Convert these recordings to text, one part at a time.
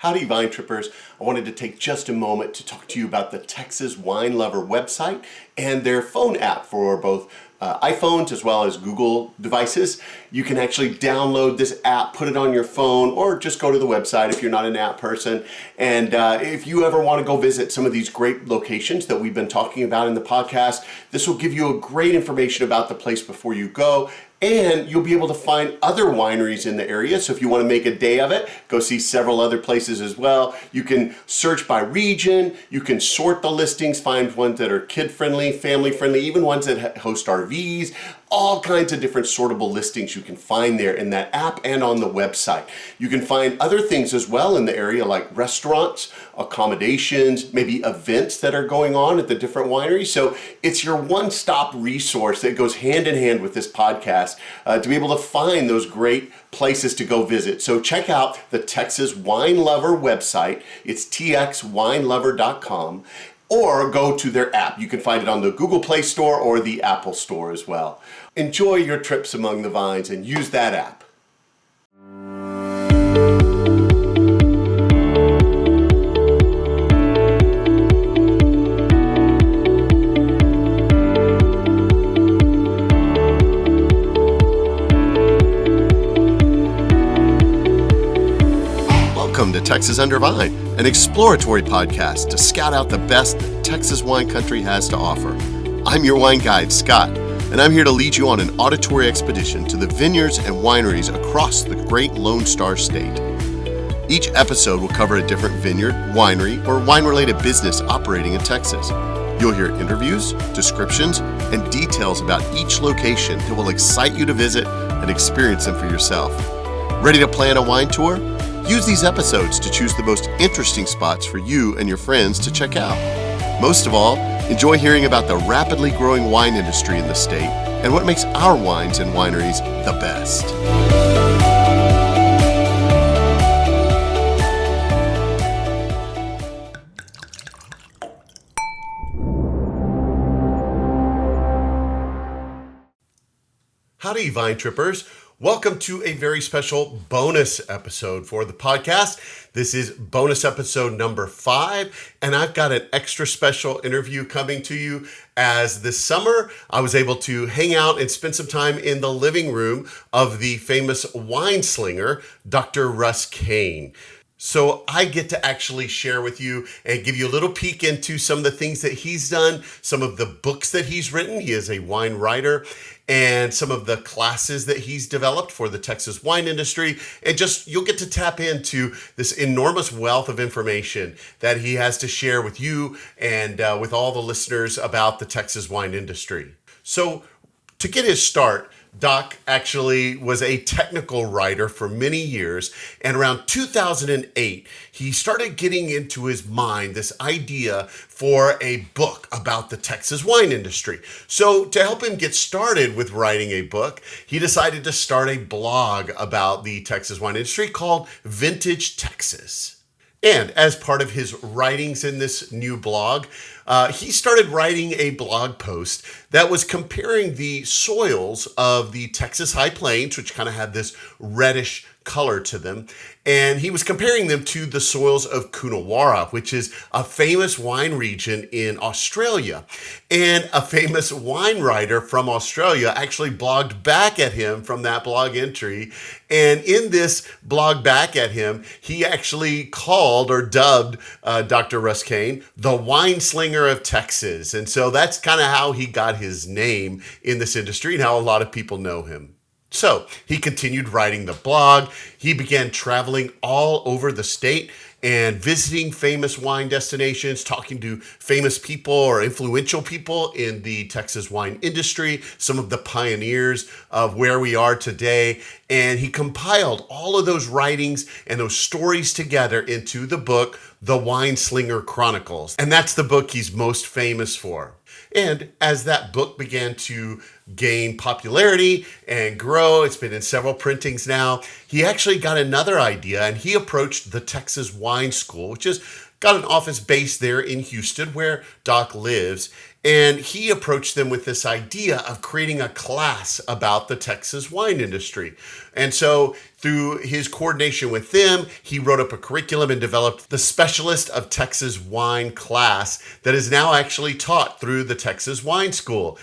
Howdy, Vine Trippers. I wanted to take just a moment to talk to you about the Texas Wine Lover website and their phone app for both iPhones as well as Google devices. You can actually download this app, put it on your phone, or just go to the website if you're not an app person. And if you ever want to go visit some of these great locations that we've been talking about in the podcast, this will give you a great information about the place before you go. And you'll be able to find other wineries in the area. So if you want to make a day of it, go see several other places as well. You can search by region. You can sort the listings, find ones that are kid-friendly, family-friendly, even ones that host RVs. All kinds of different sortable listings you can find there in that app and on the website. You can find other things as well in the area like restaurants, accommodations, maybe events that are going on at the different wineries. So it's your one-stop resource that goes hand in hand with this podcast to be able to find those great places to go visit. So check out the Texas Wine Lover website. It's txwinelover.com. Or go to their app. You can find it on the Google Play Store or the Apple Store as well. Enjoy your trips among the vines and use that app. Welcome to Texas Under Vine, an exploratory podcast to scout out the best that Texas wine country has to offer. I'm your wine guide, Scott, and I'm here to lead you on an auditory expedition to the vineyards and wineries across the great Lone Star State. Each episode will cover a different vineyard, winery, or wine-related business operating in Texas. You'll hear interviews, descriptions, and details about each location that will excite you to visit and experience them for yourself. Ready to plan a wine tour? Use these episodes to choose the most interesting spots for you and your friends to check out. Most of all, enjoy hearing about the rapidly growing wine industry in the state and what makes our wines and wineries the best. Howdy, Vine Trippers. Welcome to a very special bonus episode for the podcast. This is bonus episode number 5, and I've got an extra special interview coming to you as this summer I was able to hang out and spend some time in the living room of the famous Wineslinger, Dr. Russ Kane. So I get to actually share with you and give you a little peek into some of the things that he's done, some of the books that he's written. He is a wine writer, and some of the classes that he's developed for the Texas wine industry. And just, you'll get to tap into this enormous wealth of information that he has to share with you and with all the listeners about the Texas wine industry. So to get his start, Doc actually was a technical writer for many years, and around 2008, he started getting into his mind this idea for a book about the Texas wine industry. So to help him get started with writing a book, he decided to start a blog about the Texas wine industry called Vintage Texas. And as part of his writings in this new blog, he started writing a blog post that was comparing the soils of the Texas High Plains, which kind of had this reddish color to them. And he was comparing them to the soils of Coonawarra, which is a famous wine region in Australia. And a famous wine writer from Australia actually blogged back at him from that blog entry. And in this blog back at him, he actually called or dubbed Dr. Russ Kane the Wineslinger of Texas. And so that's kind of how he got his name in this industry and how a lot of people know him. So he continued writing the blog. He began traveling all over the state and visiting famous wine destinations, talking to famous people or influential people in the Texas wine industry, some of the pioneers of where we are today. And he compiled all of those writings and those stories together into the book, The Wineslinger Chronicles. And that's the book he's most famous for. And as that book began to gain popularity and grow, it's been in several printings now, he actually got another idea, and he approached the Texas Wine School, which has got an office based there in Houston where Doc lives. And he approached them with this idea of creating a class about the Texas wine industry. And so through his coordination with them, he wrote up a curriculum and developed the Specialist of Texas Wine class that is now actually taught through the Texas Wine School.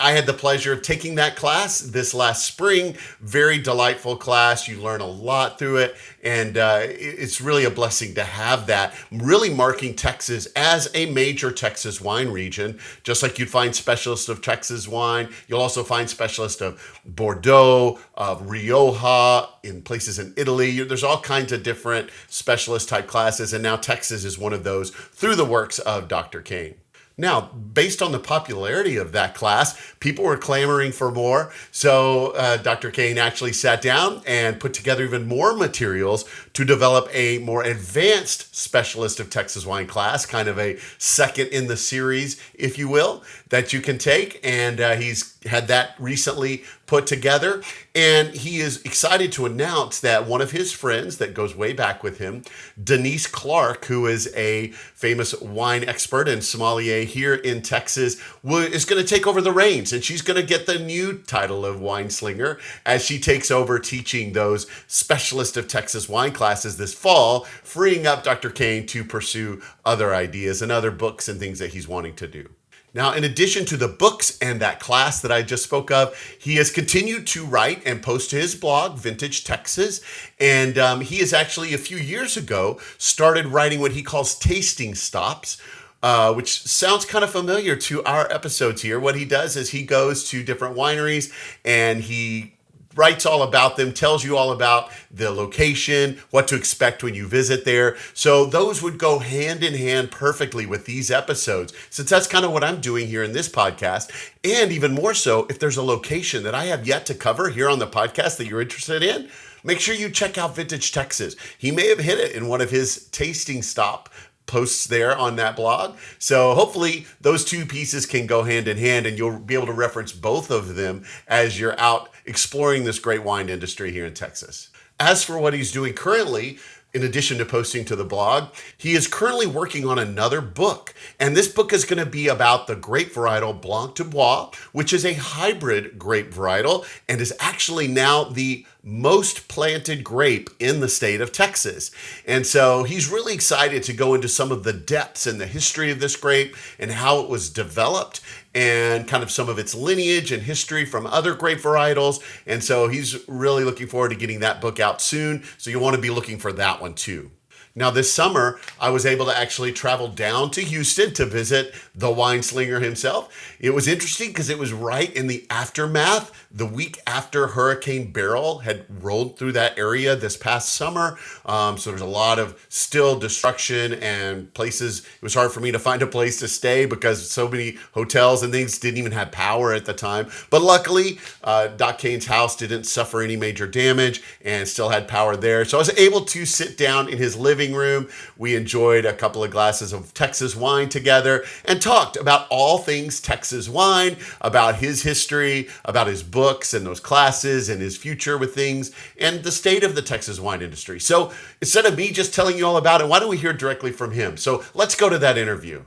I had the pleasure of taking that class this last spring. Very delightful class. You learn a lot through it. And it's really a blessing to have that, really marking Texas as a major Texas wine region. Just like you'd find specialists of Texas wine, you'll also find specialists of Bordeaux, of Rioja, in places in Italy. There's all kinds of different specialist type classes. And now Texas is one of those through the works of Dr. Kane. Now, based on the popularity of that class, people were clamoring for more. So Dr. Kane actually sat down and put together even more materials to develop a more advanced Specialist of Texas Wine class, kind of a second in the series, if you will, that you can take. And he's had that recently put together. And he is excited to announce that one of his friends that goes way back with him, Denise Clark, who is a famous wine expert and sommelier here in Texas, is going to take over the reins. And she's going to get the new title of Wineslinger as she takes over teaching those Specialist of Texas wine classes this fall, freeing up Dr. Kane to pursue other ideas and other books and things that he's wanting to do. Now, in addition to the books and that class that I just spoke of, he has continued to write and post to his blog, Vintage Texas. And he has actually, a few years ago, started writing what he calls tasting stops, which sounds kind of familiar to our episodes here. What he does is he goes to different wineries and he writes all about them, tells you all about the location, what to expect when you visit there. So those would go hand in hand perfectly with these episodes, since that's kind of what I'm doing here in this podcast. And even more so, if there's a location that I have yet to cover here on the podcast that you're interested in, make sure you check out Vintage Texas. He may have hit it in one of his tasting stop posts there on that blog. So hopefully those two pieces can go hand in hand and you'll be able to reference both of them as you're out exploring this great wine industry here in Texas. As for what he's doing currently, in addition to posting to the blog, he is currently working on another book. And this book is going to be about the grape varietal Blanc de Bois, which is a hybrid grape varietal and is actually now the most planted grape in the state of Texas. And so he's really excited to go into some of the depths and the history of this grape and how it was developed and kind of some of its lineage and history from other grape varietals. And so he's really looking forward to getting that book out soon. So you want to be looking for that one too. Now, this summer, I was able to actually travel down to Houston to visit the Wineslinger himself. It was interesting because it was right in the aftermath, the week after Hurricane Beryl had rolled through that area this past summer. So there was a lot of still destruction and places. It was hard for me to find a place to stay because so many hotels and things didn't even have power at the time. But luckily, Doc Kane's house didn't suffer any major damage and still had power there. So I was able to sit down in his living room. We enjoyed a couple of glasses of Texas wine together and talked about all things Texas wine, about his history, about his books and those classes and his future with things and the state of the Texas wine industry. So instead of me just telling you all about it, why don't we hear directly from him? So let's go to that interview.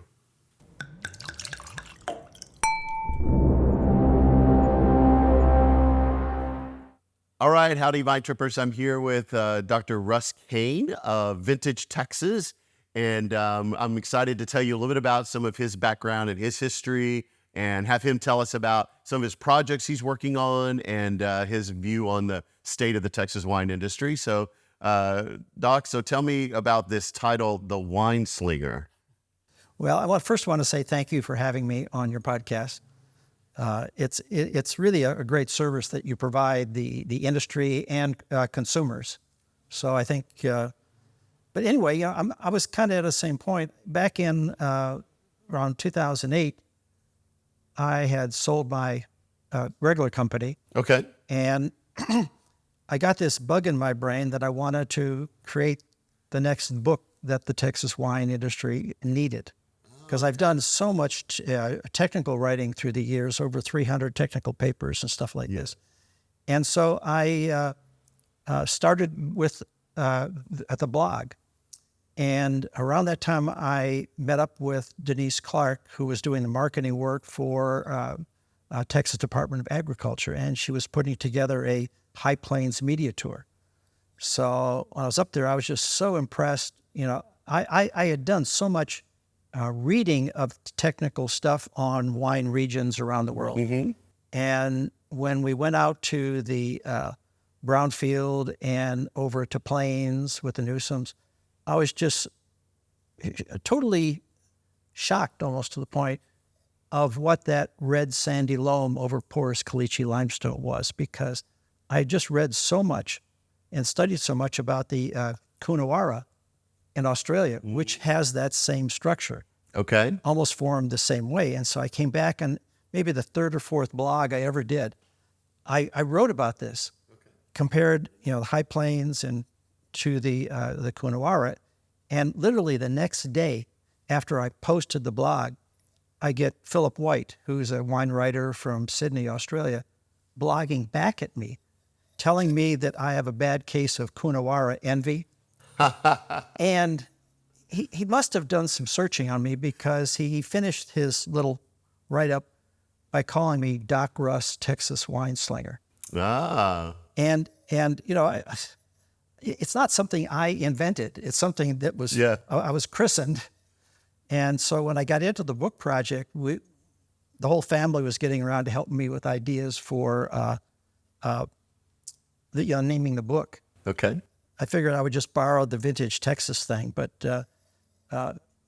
All right, howdy, Vine Trippers. I'm here with Dr. Russ Kane of Vintage Texas, and I'm excited to tell you a little bit about some of his background and his history and have him tell us about some of his projects he's working on and his view on the state of the Texas wine industry. So, Doc, so tell me about this title, The Wineslinger. Well, I first want to say thank you for having me on your podcast. It's really a great service that you provide the industry and consumers. So I think, but anyway, I was kind of at the same point back in around 2008. I had sold my regular company. Okay. And I got this bug in my brain that I wanted to create the next book that the Texas wine industry needed. Because I've done so much technical writing through the years, over 300 technical papers and stuff like this. And so I started with at the blog. And around that time, I met up with Denise Clark, who was doing the marketing work for Texas Department of Agriculture, and she was putting together a High Plains media tour. So when I was up there, I was just so impressed. I had done so much reading of technical stuff on wine regions around the world. Mm-hmm. And when we went out to the brownfield and over to plains with the Newsoms, I was just totally shocked, almost to the point of what that red sandy loam over porous caliche limestone was, because I had just read so much and studied so much about the Coonawarra in Australia, which has that same structure. Okay. Almost formed the same way. And so I came back, and maybe the third or fourth blog I ever did, I wrote about this, compared, the High Plains and to the Coonawarra. And literally the next day after I posted the blog, I get Philip White, who's a wine writer from Sydney, Australia, blogging back at me, telling me that I have a bad case of Coonawarra envy. And he must have done some searching on me, because he finished his little write-up by calling me Doc Russ, Texas Wineslinger. Ah. And it's not something I invented. It's something that was, I was christened. And so when I got into the book project, the whole family was getting around to helping me with ideas for naming the book. Okay. I figured I would just borrow the vintage Texas thing, but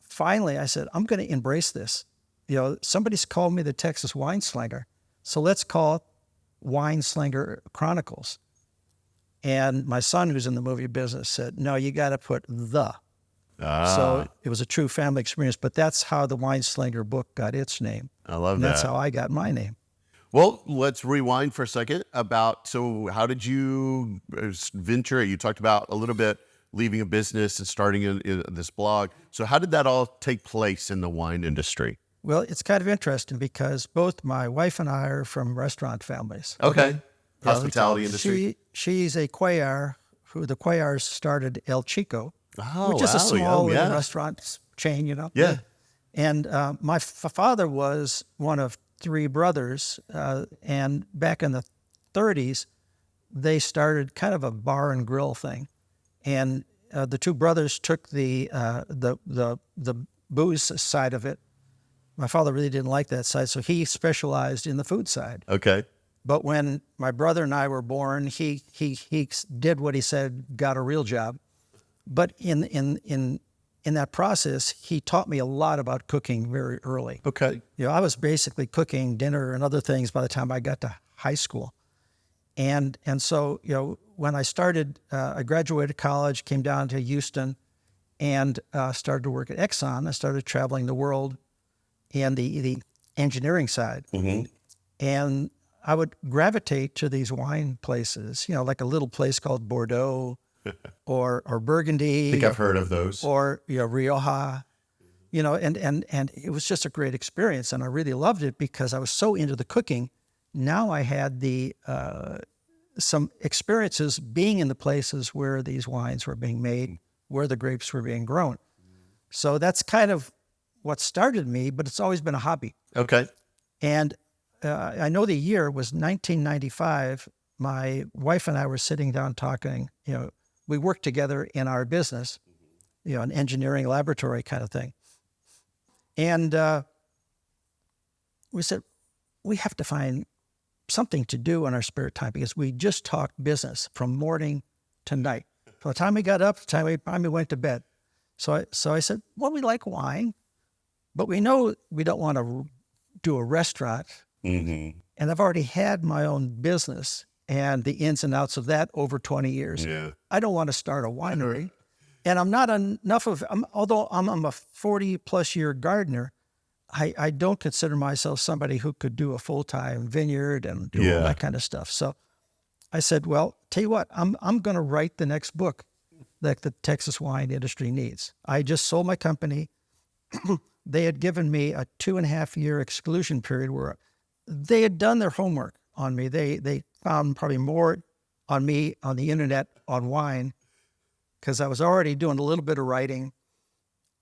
finally I said, I'm going to embrace this. Somebody's called me the Texas Wineslinger, so let's call it Wineslinger Chronicles. And my son, who's in the movie business, said, no, you got to put the. So it was a true family experience, but that's how the Wineslinger book got its name. I love and that. That's how I got my name. Well, let's rewind for a second so how did you venture? You talked about a little bit leaving a business and starting in this blog. So how did that all take place in the wine industry? Well, it's kind of interesting, because both my wife and I are from restaurant families. Okay. Hospitality industry. She's a Cuellar, who the Cuellars started El Chico, which is a small little restaurant chain, Yeah. And my father was one of three brothers, and back in the 30s, they started kind of a bar and grill thing. And the two brothers took the booze side of it. My father really didn't like that side, so he specialized in the food side. Okay. But when my brother and I were born, he did what he said, got a real job. But in that process, he taught me a lot about cooking very early. Okay. I was basically cooking dinner and other things by the time I got to high school. And so, when I started, I graduated college, came down to Houston, and started to work at Exxon. I started traveling the world and the engineering side. Mm-hmm. And I would gravitate to these wine places, like a little place called Bordeaux or Burgundy. I think I've heard of those. Or Rioja, and it was just a great experience. And I really loved it because I was so into the cooking. Now I had some experiences being in the places where these wines were being made, where the grapes were being grown. So that's kind of what started me, but it's always been a hobby. Okay. And I know the year was 1995. My wife and I were sitting down talking. We worked together in our business, an engineering laboratory kind of thing. And we said, we have to find something to do in our spare time, because we just talked business from morning to night. From the time we got up to the time we went to bed. So I said, well, we like wine, but we know we don't want to do a restaurant. Mm-hmm. And I've already had my own business and the ins and outs of that over 20 years. Yeah. I don't want to start a winery. And I'm not although I'm a 40 plus year gardener, I don't consider myself somebody who could do a full-time vineyard and do all that kind of stuff. So I said, well, tell you what, I'm going to write the next book that the Texas wine industry needs. I just sold my company. They had given me a 2.5 year exclusion period where they had done their homework on me. They found probably more on me on the internet on wine, because I was already doing a little bit of writing.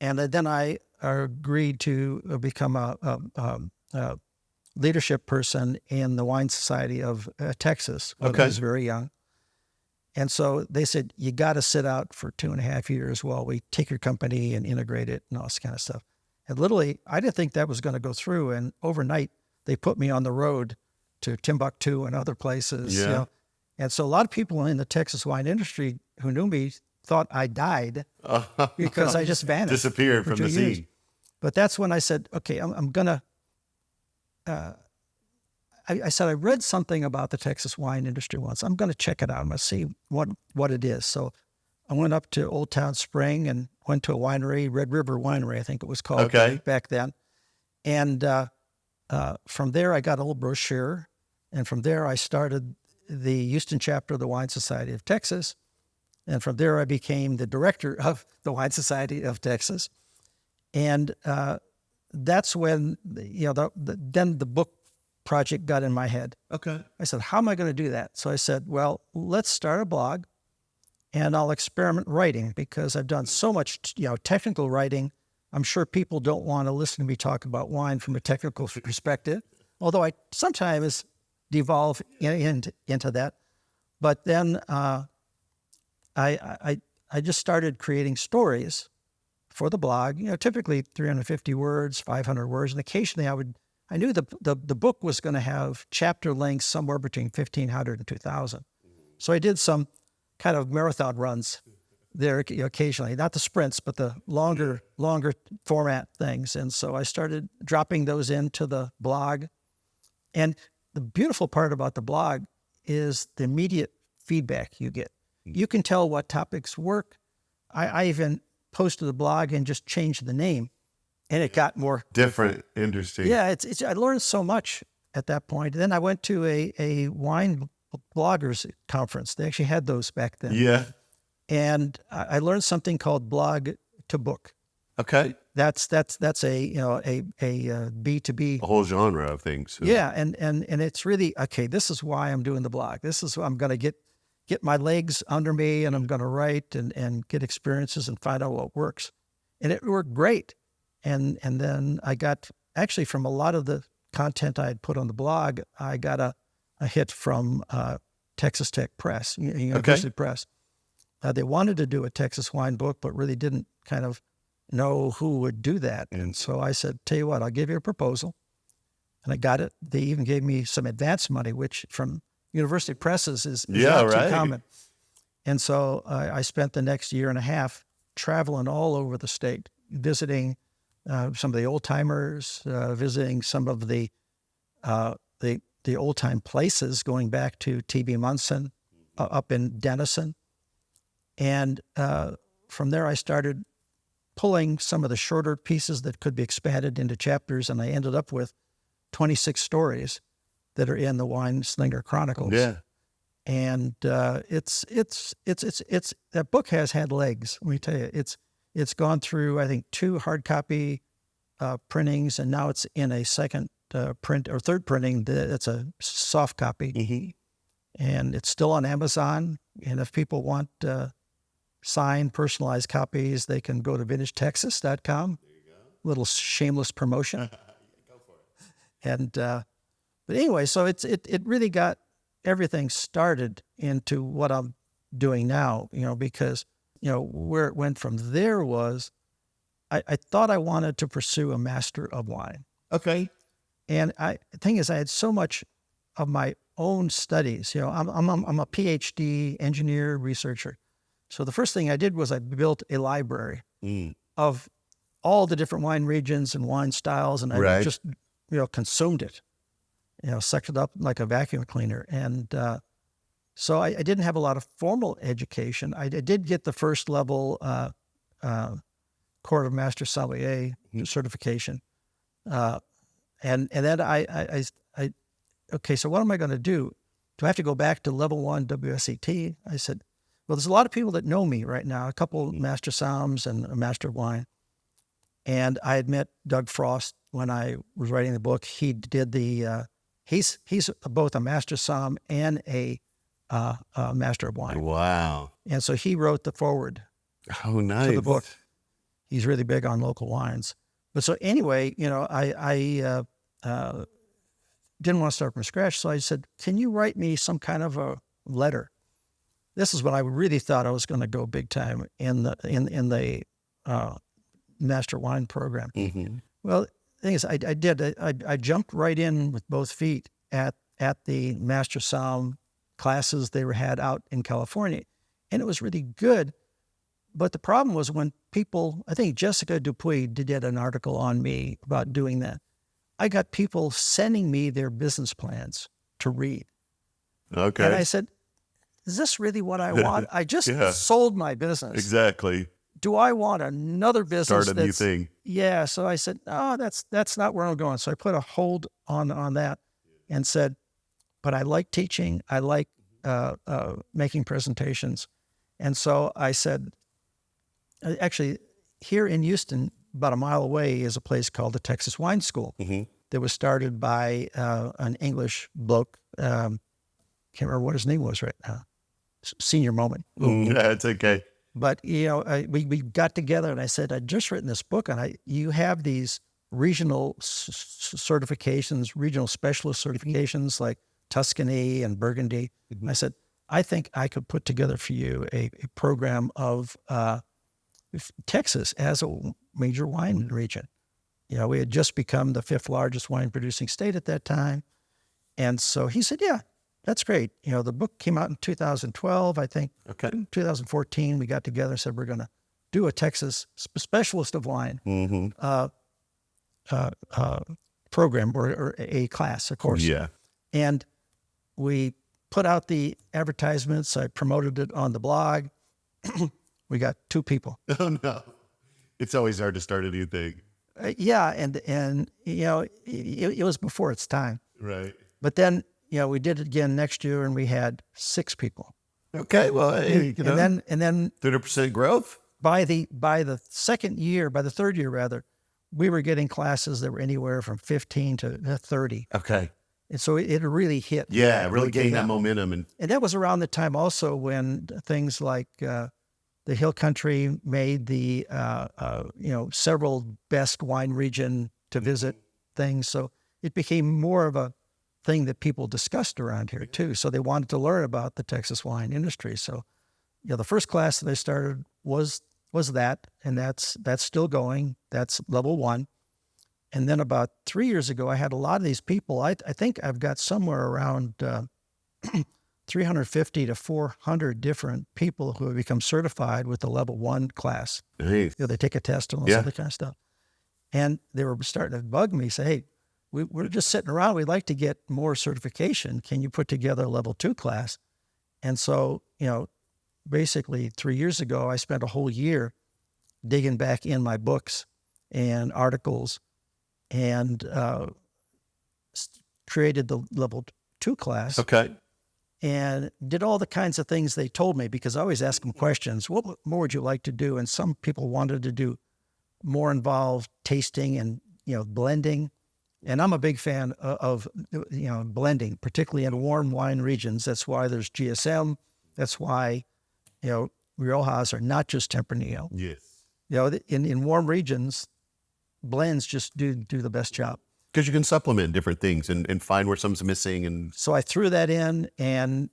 And then I agreed to become a leadership person in the Wine Society of Texas when I was very young. And so they said, you got to sit out for 2.5 years while we take your company and integrate it and all this kind of stuff. And literally, I didn't think that was going to go through. And overnight, they put me on the road to Timbuktu and other places. Yeah. You know? And so a lot of people in the Texas wine industry who knew me thought I died because I just vanished. Disappeared from the scene. But that's when I said, okay, I'm going to, I said, I read something about the Texas wine industry once. I'm going to check it out. I'm going to see what it is. So I went up to Old Town Spring and went to a winery, Red River Winery, I think it was called back then. And from there, I got a little brochure. And from there, I started the Houston chapter of the Wine Society of Texas. And from there, I became the director of the Wine Society of Texas. And that's when, then the book project got in my head. Okay. I said, how am I going to do that? So I said, well, let's start a blog and I'll experiment writing because I've done so much, technical writing. I'm sure people don't want to listen to me talk about wine from a technical perspective, although I sometimes devolve into that. But then I just started creating stories for the blog, typically 350 words, 500 words. And occasionally I knew the book was going to have chapter lengths somewhere between 1,500 and 2,000. So I did some kind of marathon runs there occasionally, not the sprints, but the longer format things. And so I started dropping those into the blog. And the beautiful part about the blog is the immediate feedback you get. You can tell what topics work. I even posted the blog and just changed the name, and it got more different, interesting. Yeah, it's I learned so much at that point. Then I went to a wine bloggers conference. They actually had those back then. Yeah. And I learned something called blog to book. Okay. That's a B2B, a whole genre of things. Yeah, and it's really okay. This is why I'm doing the blog. This is I'm going to get my legs under me, and I'm going to write and get experiences and find out what works. And it worked great. And then I got actually from a lot of the content I had put on the blog, I got a hit from Texas Tech Press, University Press. They wanted to do a Texas wine book, but really didn't kind of know who would do that. And so I said, tell you what, I'll give you a proposal. And I got it. They even gave me some advance money, which from university presses is not too common. And so I spent the next year and a half traveling all over the state, visiting some of the old timers, visiting some of the old time places, going back to T.B. Munson up in Denison. And from there, I started pulling some of the shorter pieces that could be expanded into chapters, and I ended up with 26 stories that are in the Wineslinger Chronicles. Yeah. And it's that book has had legs. Let me tell you, it's gone through, I think, 2 hard copy printings, and now it's in a second print or third printing. It's a soft copy. Mm-hmm. And it's still on Amazon. And if people want signed, personalized copies, they can go to vintagetexas.com. There you go. Little shameless promotion. Go for it. And but anyway, so it really got everything started into what I'm doing now, because, where it went from there was I thought I wanted to pursue a Master of Wine. Okay. And the thing is, I had so much of my own studies. I'm a PhD engineer, researcher. So the first thing I did was I built a library of all the different wine regions and wine styles, and I just, consumed it, sucked it up like a vacuum cleaner. And so I didn't have a lot of formal education. I did get the first level Court of Master Sommelier certification. And then I okay, so what am I going to do? Do I have to go back to level 1 WSET? I said, well, there's a lot of people that know me right now, a couple Master Somms and a Master of Wine. And I had met Doug Frost when I was writing the book. He did he's both a Master Somm and a Master of Wine. Wow. And so he wrote the foreword to the book. He's really big on local wines. But so anyway, I didn't want to start from scratch. So I said, can you write me some kind of a letter? This is when I really thought I was going to go big time in the master wine program. Mm-hmm. Well, the thing is, I did. I jumped right in with both feet at the master somm classes they had out in California, and it was really good. But the problem was when people, I think Jessica Dupuy did an article on me about doing that. I got people sending me their business plans to read. Okay. And I said, is this really what I want? I just sold my business. Exactly. Do I want another business? Start a new thing. Yeah. So I said, no, that's not where I'm going. So I put a hold on that and said, but I like teaching. I like making presentations. And so I said, actually, here in Houston, about a mile away, is a place called the Texas Wine School that was started by an English bloke. Can't remember what his name was right now. Senior moment. That's okay. But, we got together and I said, I'd just written this book and you have these regional certifications, regional specialist certifications like Tuscany and Burgundy. I said, I think I could put together for you a program of Texas as a major wine region. We had just become the 5th largest wine producing state at that time. And so he said, yeah, that's great. The book came out in 2012, I think. Okay. 2014, we got together and said, we're going to do a Texas specialist of wine program or a class, of course. Yeah. And we put out the advertisements. I promoted it on the blog. We got 2 people. Oh, no. It's always hard to start a new thing. Yeah. And it was before its time. Right. But then, we did it again next year and we had 6 people. Okay. Well, hey, and then 30% growth. By the 2nd year, by the 3rd year rather, we were getting classes that were anywhere from 15 to 30. Okay. And so it really hit. Yeah, really gained that momentum. And that was around the time also when things like the Hill Country made the several best wine region to visit things. So it became more of a thing that people discussed around here too. So they wanted to learn about the Texas wine industry. So, the first class that I started was that, and that's still going. That's level 1. And then about 3 years ago, I had a lot of these people. I think I've got somewhere around 350 to 400 different people who have become certified with the level 1 class. Nice. They take a test and all this other kind of stuff. And they were starting to bug me, say, hey, we're just sitting around. We'd like to get more certification. Can you put together a level 2 class? And so, basically 3 years ago, I spent a whole year digging back in my books and articles and created the level 2 class. Okay. And did all the kinds of things they told me, because I always ask them questions. What more would you like to do? And some people wanted to do more involved tasting and, blending. And I'm a big fan of blending, particularly in warm wine regions. That's why there's GSM. That's why, Riojas are not just Tempranillo. Yes. In warm regions, blends just do the best job. Because you can supplement different things and find where something's missing. And so I threw that in and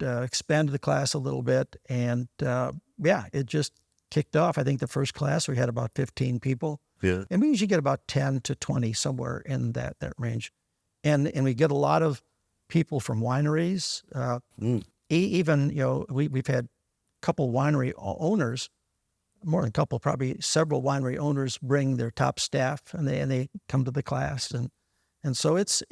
expanded the class a little bit. And it just kicked off. I think the first class we had about 15 people. Yeah. And we usually get about 10 to 20 somewhere in that range. And we get a lot of people from wineries. Even, we've had a couple winery owners, more than a couple, probably several winery owners bring their top staff and they come to the class. And so it's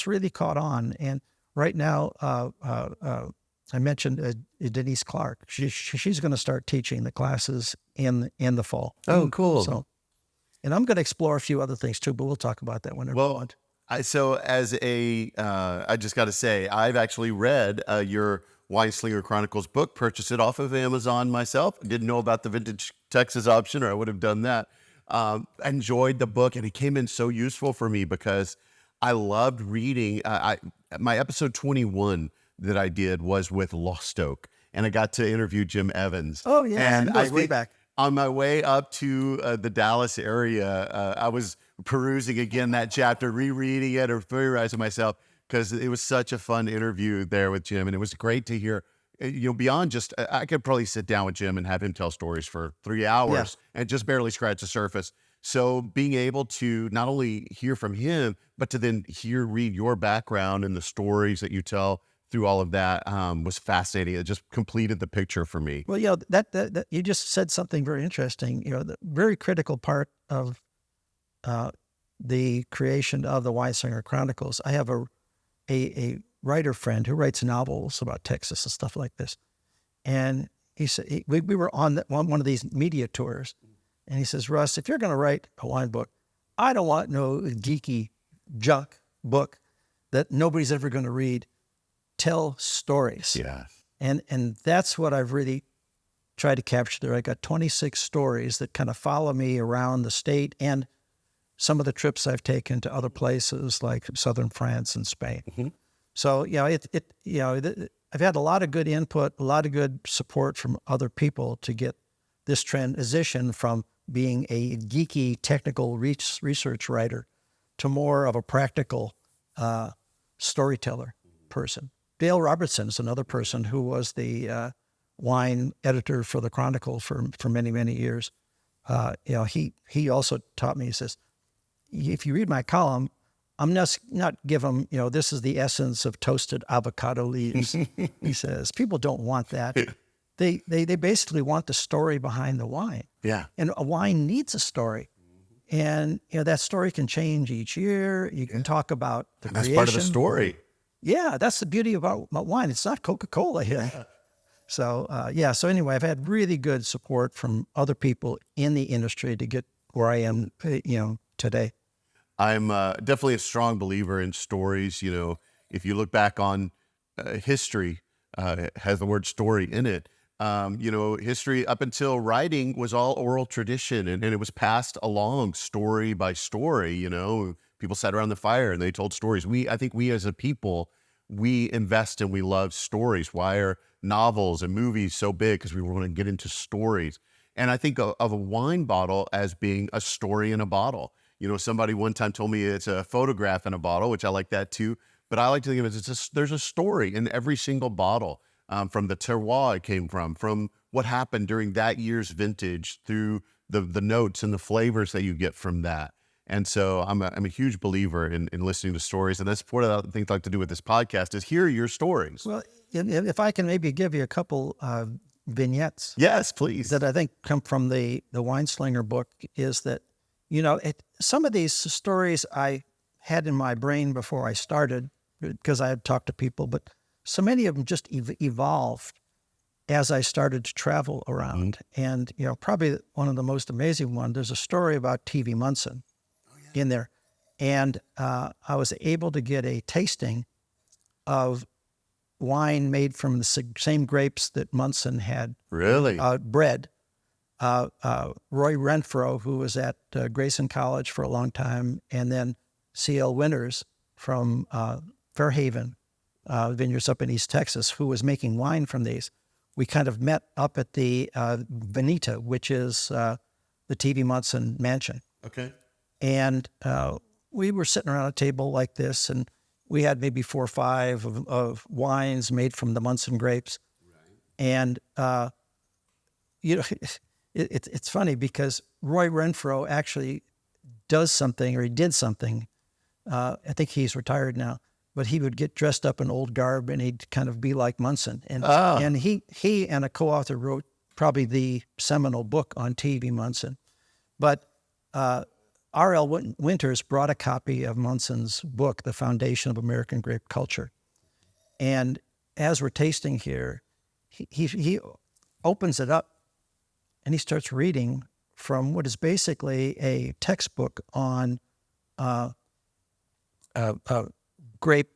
really caught on. And right now, I mentioned Denise Clark. She's going to start teaching the classes in the fall. Oh, cool. So, and I'm going to explore a few other things too, but we'll talk about that whenever we want. I just got to say, I've actually read your Wineslinger Chronicles book, purchased it off of Amazon myself. Didn't know about the Vintage Texas option, or I would have done that. Enjoyed the book, and it came in so useful for me because I loved reading. My episode 21 that I did was with Lost Oak, and I got to interview Jim Evans. Oh, yeah. And way back. on my way up to the Dallas area, I was perusing again that chapter, rereading it or familiarizing myself, because it was such a fun interview there with Jim. And it was great to hear, beyond just, I could probably sit down with Jim and have him tell stories for 3 hours and just barely scratch the surface. So being able to not only hear from him, but to then read your background and the stories that you tell through all of that was fascinating. It just completed the picture for me. Well, that you just said something very interesting. The very critical part of the creation of the Wineslinger Chronicles. I have a writer friend who writes novels about Texas and stuff like this, and he said we were on one of these media tours, and he says, Russ, if you're going to write a wine book, I don't want no geeky junk book that nobody's ever going to read. Tell stories. Yeah. And that's what I've really tried to capture there. I got 26 stories that kind of follow me around the state and some of the trips I've taken to other places like southern France and Spain. Mm-hmm. So, I've had a lot of good input, a lot of good support from other people to get this transition from being a geeky technical research writer to more of a practical storyteller person. Dale Robertson is another person who was the wine editor for the Chronicle for many, many years. He also taught me, he says, if you read my column, I'm not give them, this is the essence of toasted avocado leaves. He says, people don't want that. They basically want the story behind the wine. Yeah. And a wine needs a story. And, that story can change each year. You can talk about the creation. That's part of the story. Yeah, that's the beauty about wine. It's not Coca-Cola here. So, so anyway, I've had really good support from other people in the industry to get where I am, today. I'm definitely a strong believer in stories. If you look back on history, it has the word story in it. History up until writing was all oral tradition, and it was passed along story by story. People sat around the fire and they told stories. I think we as a people, we invest and we love stories. Why are novels and movies so big? Because we want to get into stories. And I think of a wine bottle as being a story in a bottle. Somebody one time told me it's a photograph in a bottle, which I like that too. But I like to think of it as there's a story in every single bottle, from the terroir it came from what happened during that year's vintage, through the notes and the flavors that you get from that. And so I'm a huge believer in listening to stories. And that's one of the things I like to do with this podcast is hear your stories. Well, if I can maybe give you a couple vignettes. Yes, please. That I think come from the Wineslinger book is that, some of these stories I had in my brain before I started because I had talked to people, but so many of them just evolved as I started to travel around. And, probably one of the most amazing ones, there's a story about T.V. Munson in there. And I was able to get a tasting of wine made from the same grapes that Munson had bred. Roy Renfro, who was at Grayson College for a long time, and then C.L. Winters from Fairhaven vineyards up in East Texas, who was making wine from these. We kind of met up at the Bonita, which is the T.V. Munson mansion. Okay. And we were sitting around a table like this, and we had maybe 4 or 5 of wines made from the Munson grapes. Right. And, it's funny because Roy Renfro actually does something, or he did something. I think he's retired now, but he would get dressed up in old garb and he'd kind of be like Munson. And he and a co-author wrote probably the seminal book on T.V. Munson. But R.L. Winters brought a copy of Munson's book, The Foundation of American Grape Culture. And as we're tasting here, he opens it up and he starts reading from what is basically a textbook on grape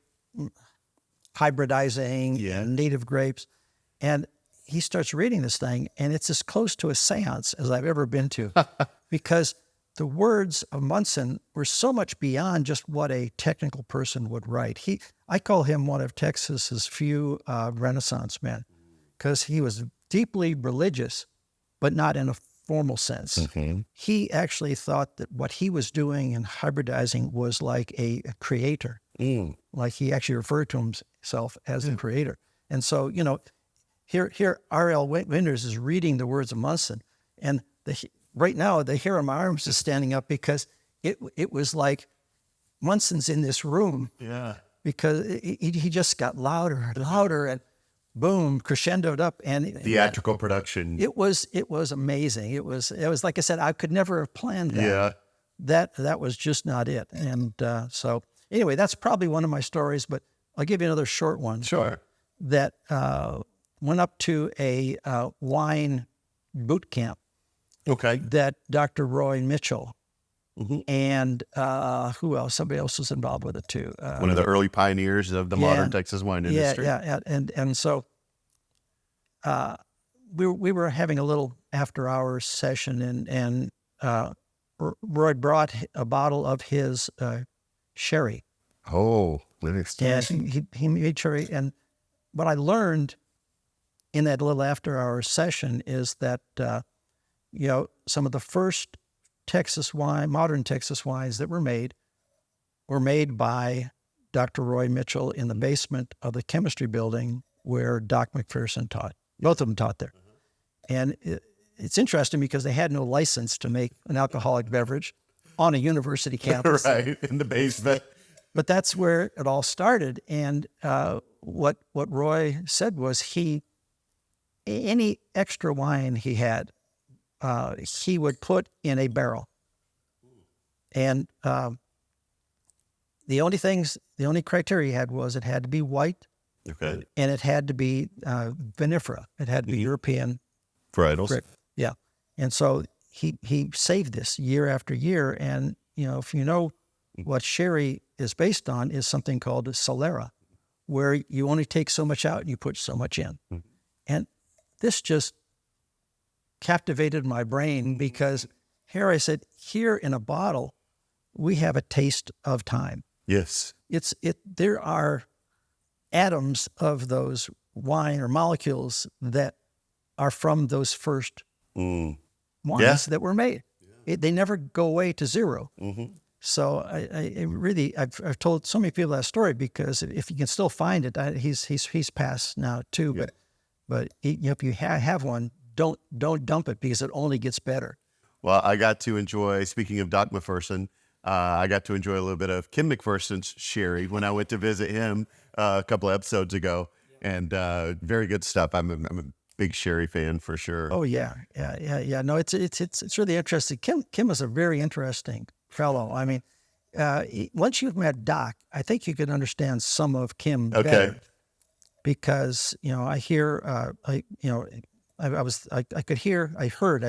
hybridizing and native grapes. And he starts reading this thing, and it's as close to a seance as I've ever been to because the words of Munson were so much beyond just what a technical person would write. I call him one of Texas's few Renaissance men because he was deeply religious, but not in a formal sense. Mm-hmm. He actually thought that what he was doing in hybridizing was like a creator. Like he actually referred to himself as the creator. And so, here R.L. Winters is reading the words of Munson, and right now the hair on my arms is standing up because it was like Munson's in this room. Yeah. Because he just got louder and louder, and boom, crescendoed up, and Theatrical production. It was amazing. It was like I said, I could never have planned that. Yeah. That was just not it. And so anyway, that's probably one of my stories, but I'll give you another short one. Sure. That went up to a wine boot camp Okay. that Dr. Roy Mitchell Mm-hmm. and who else? Somebody else was involved with it too. One of the early pioneers of the modern Texas wine industry. Yeah. And so we were having a little after hours session, and Roy brought a bottle of his sherry. Oh, And he made sherry. And what I learned in that little after hours session is that some of the first modern Texas wines that were made by Dr. Roy Mitchell in the basement of the chemistry building where Doc McPherson taught. Both of them taught there. And it's interesting because they had no license to make an alcoholic beverage on a university campus. Right, in the basement. But that's where it all started. And what Roy said was any extra wine he had, he would put in a barrel. And the only criteria he had was it had to be white. Okay. And it had to be vinifera. It had to be European. Varietals. Yeah. And so he saved this year after year. And, if you know what sherry is based on is something called a Solera, where you only take so much out and you put so much in. Mm-hmm. And this just captivated my brain because here I said, here in a bottle, we have a taste of time. Yes. There are atoms of those wine or molecules that are from those first wines that were made. Yeah. They never go away to zero. Mm-hmm. So I've told so many people that story because if you can still find it, he's passed now too. Yeah. But if you have one, don't dump it because it only gets better. Well, I got to enjoy, speaking of Doc McPherson, I got to enjoy a little bit of Kim McPherson's sherry when I went to visit him a couple of episodes ago, and very good stuff. I'm a big sherry fan for sure. Oh yeah. No, it's really interesting. Kim is a very interesting fellow. I mean, once you've met Doc, I think you can understand some of Kim better. Because I hear I heard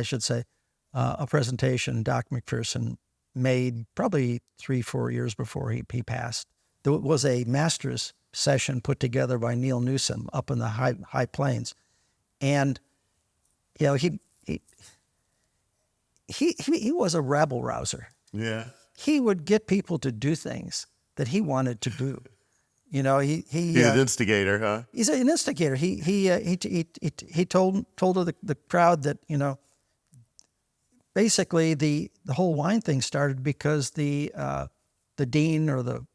a presentation Doc McPherson made probably 3-4 years before he passed. There was a master's session put together by Neil Newsom up in the high plains, and he was a rabble rouser. Yeah, he would get people to do things that he wanted to do. He's an instigator, huh? He's an instigator. He told the crowd that basically the whole wine thing started because the dean or the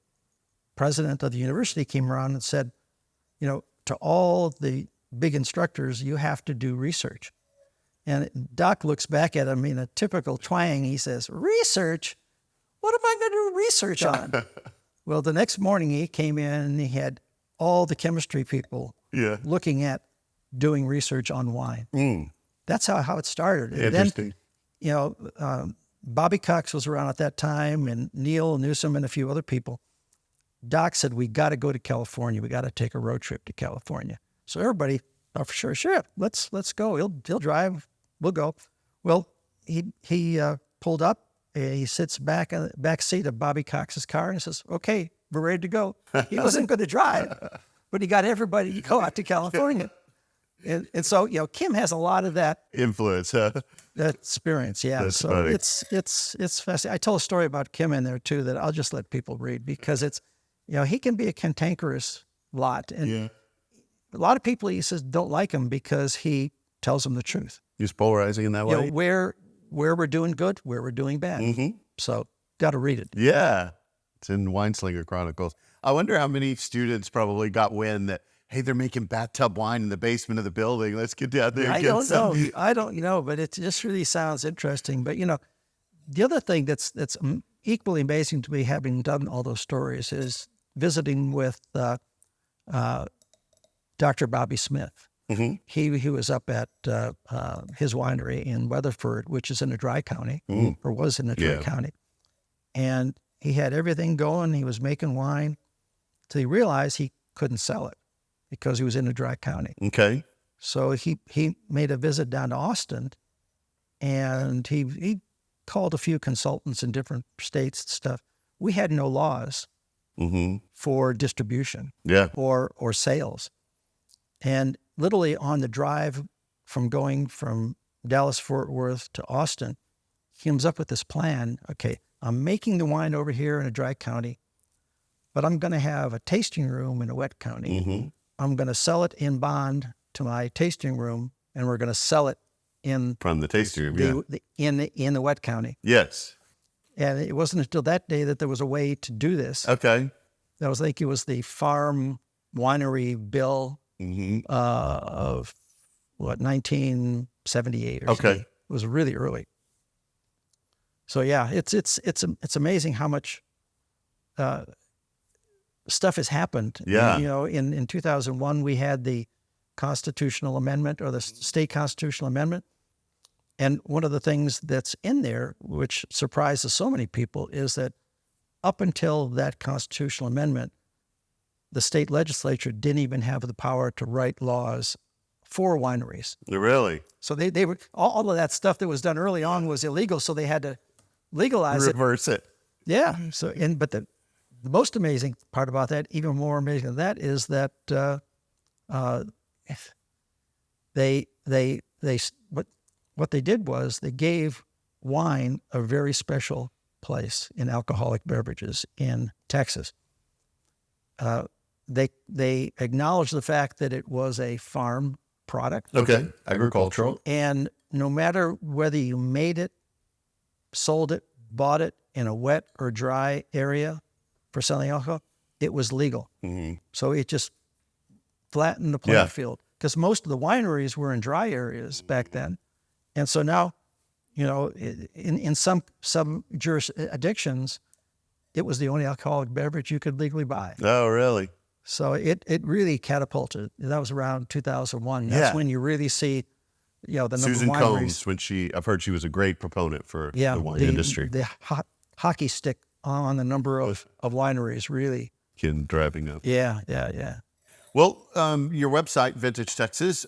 president of the university came around and said, to all the big instructors, you have to do research. And Doc looks back at him in a typical twang. He says, "Research? What am I going to do research on?" Well, the next morning he came in and he had all the chemistry people looking at doing research on wine. Mm. That's how it started. And interesting. Then, Bobby Cox was around at that time, and Neil Newsom and a few other people. Doc said, "We got to go to California. We got to take a road trip to California." So everybody, "Oh, for sure, let's go. He'll drive. We'll go." Well, he pulled up. He sits back in the back seat of Bobby Cox's car and says, "Okay, we're ready to go." He wasn't going to drive, but he got everybody to go out to California. And so, Kim has a lot of that influence, huh? That experience. Yeah. That's so funny. it's fascinating. I tell a story about Kim in there too, that I'll just let people read because it's, he can be a cantankerous lot. And a lot of people, he says, don't like him because he tells them the truth. Just polarizing in that You know, way. where we're doing good, where we're doing bad. So got to read it. Yeah. It's in Wineslinger Chronicles. I wonder how many students probably got wind that, hey, they're making bathtub wine in the basement of the building. Let's get down there and I get don't some. know. I don't know, but it just really sounds interesting. But, you know, the other thing that's equally amazing to me, having done all those stories, is visiting with Dr. Bobby Smith. He was up at his winery in Weatherford, which is in a dry county, or was in a dry county. And he had everything going. He was making wine till he realized he couldn't sell it because he was in a dry county. Okay. So he made a visit down to Austin, and he called a few consultants in different states and stuff. We had no laws for distribution or sales. And literally on the drive from going from Dallas-Fort Worth to Austin, he comes up with this plan. Okay, I'm making the wine over here in a dry county, but I'm going to have a tasting room in a wet county. I'm going to sell it in bond to my tasting room, and we're going to sell it in From the tasting room, in the wet county. Yes. And it wasn't until that day that there was a way to do this. Okay. I think it was the farm winery bill of 1978 or something. It was really early. So yeah, it's amazing how much stuff has happened. Yeah. You know, in 2001 we had the constitutional amendment, or the state constitutional amendment, and one of the things that's in there, which surprises so many people, is that up until that constitutional amendment, the state legislature didn't even have the power to write laws for wineries. Really? So they were, all of that stuff that was done early on was illegal, so they had to legalize Reverse it. Yeah. So, but the most amazing part about that, even more amazing than that, is that what they did was they gave wine a very special place in alcoholic beverages in Texas. They acknowledged the fact that it was a farm product. Okay. Agricultural. And no matter whether you made it, sold it, bought it in a wet or dry area for selling alcohol, it was legal. So it just flattened the playing field, because most of the wineries were in dry areas back then. And so now, you know, in some jurisdictions, it was the only alcoholic beverage you could legally buy. Oh, really? So it really catapulted. That was around 2001. That's when you really see, you know, the number Susan of wineries. Combs, I've heard she was a great proponent for the wine industry. The hockey stick on the number of wineries, really. Driving up. Yeah. Well, your website, Vintage Texas,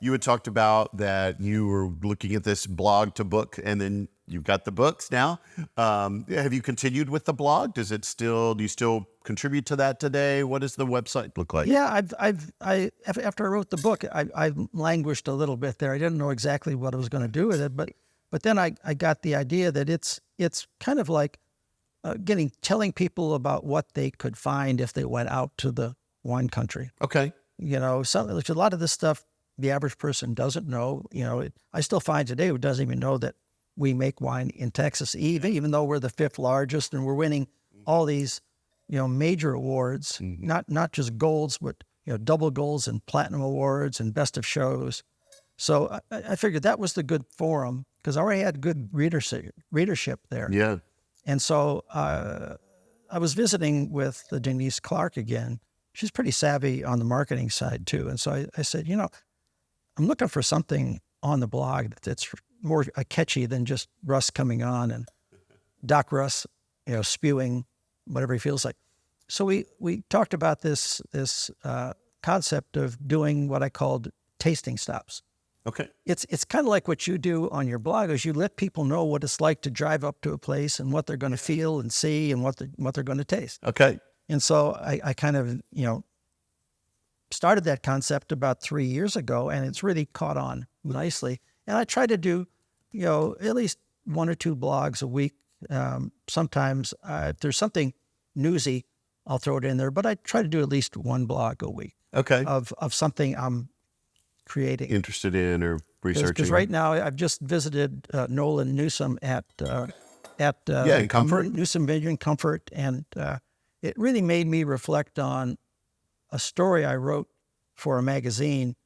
you had talked about that you were looking at this blog to book, and then you've got the books now. Have you continued with the blog? Do you still contribute to that today? What does the website look like? Yeah, after I wrote the book, I languished a little bit there. I didn't know exactly what I was going to do with it, but then I got the idea that it's kind of like telling people about what they could find if they went out to the wine country. Okay. You know, a lot of this stuff the average person doesn't know. You know, I still find today who doesn't even know that we make wine in Texas, even though we're the 5th largest and we're winning all these, you know, major awards, not just golds, but, you know, double golds and platinum awards and best of shows. So I figured that was the good forum, because I already had good readership there. Yeah. And so I was visiting with Denise Clark again. She's pretty savvy on the marketing side too. And so I said, you know, I'm looking for something on the blog that's more catchy than just Russ coming on and Doc Russ, you know, spewing whatever he feels like. So we talked about this concept of doing what I called tasting stops. Okay. It's kind of like what you do on your blog, is you let people know what it's like to drive up to a place and what they're going to feel and see and what they're going to taste. Okay. And so I kind of, you know, started that concept about 3 years ago, and it's really caught on nicely. And I try to do, you know, at least 1 or 2 blogs a week. Sometimes if there's something newsy, I'll throw it in there, but I try to do at least 1 blog a week. Okay. Of something I'm creating. Interested in or researching? Because right now I've just visited Nolan Newsom at in Comfort. Newsom Vineyard in Comfort, and it really made me reflect on a story I wrote for a magazine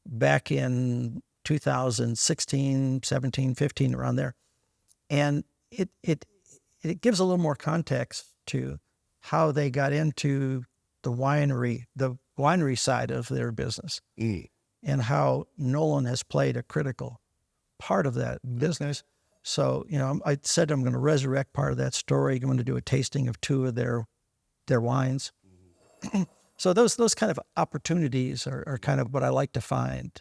back in 2016, 17, 15, around there. And it gives a little more context to how they got into the winery side of their business, and how Nolan has played a critical part of that business. So, I said I'm going to resurrect part of that story. I'm going to do a tasting of 2 of their wines. So those kind of opportunities are kind of what I like to find.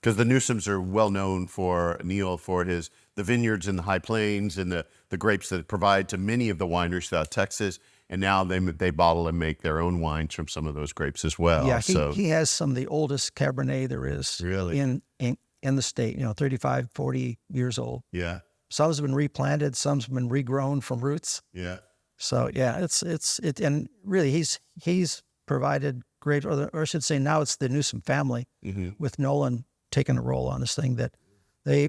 Because the Newsoms are well known for, Neil, for the vineyards in the High Plains and the grapes that it provide to many of the wineries throughout Texas. And now they bottle and make their own wines from some of those grapes as well. Yeah, he has some of the oldest Cabernet there is in the state, 35, 40 years old. Yeah. Some's been replanted, some's been regrown from roots. Yeah. So yeah, it's and really he's provided great, or I should say now it's the Newsom family with Nolan taking a role on this thing, that they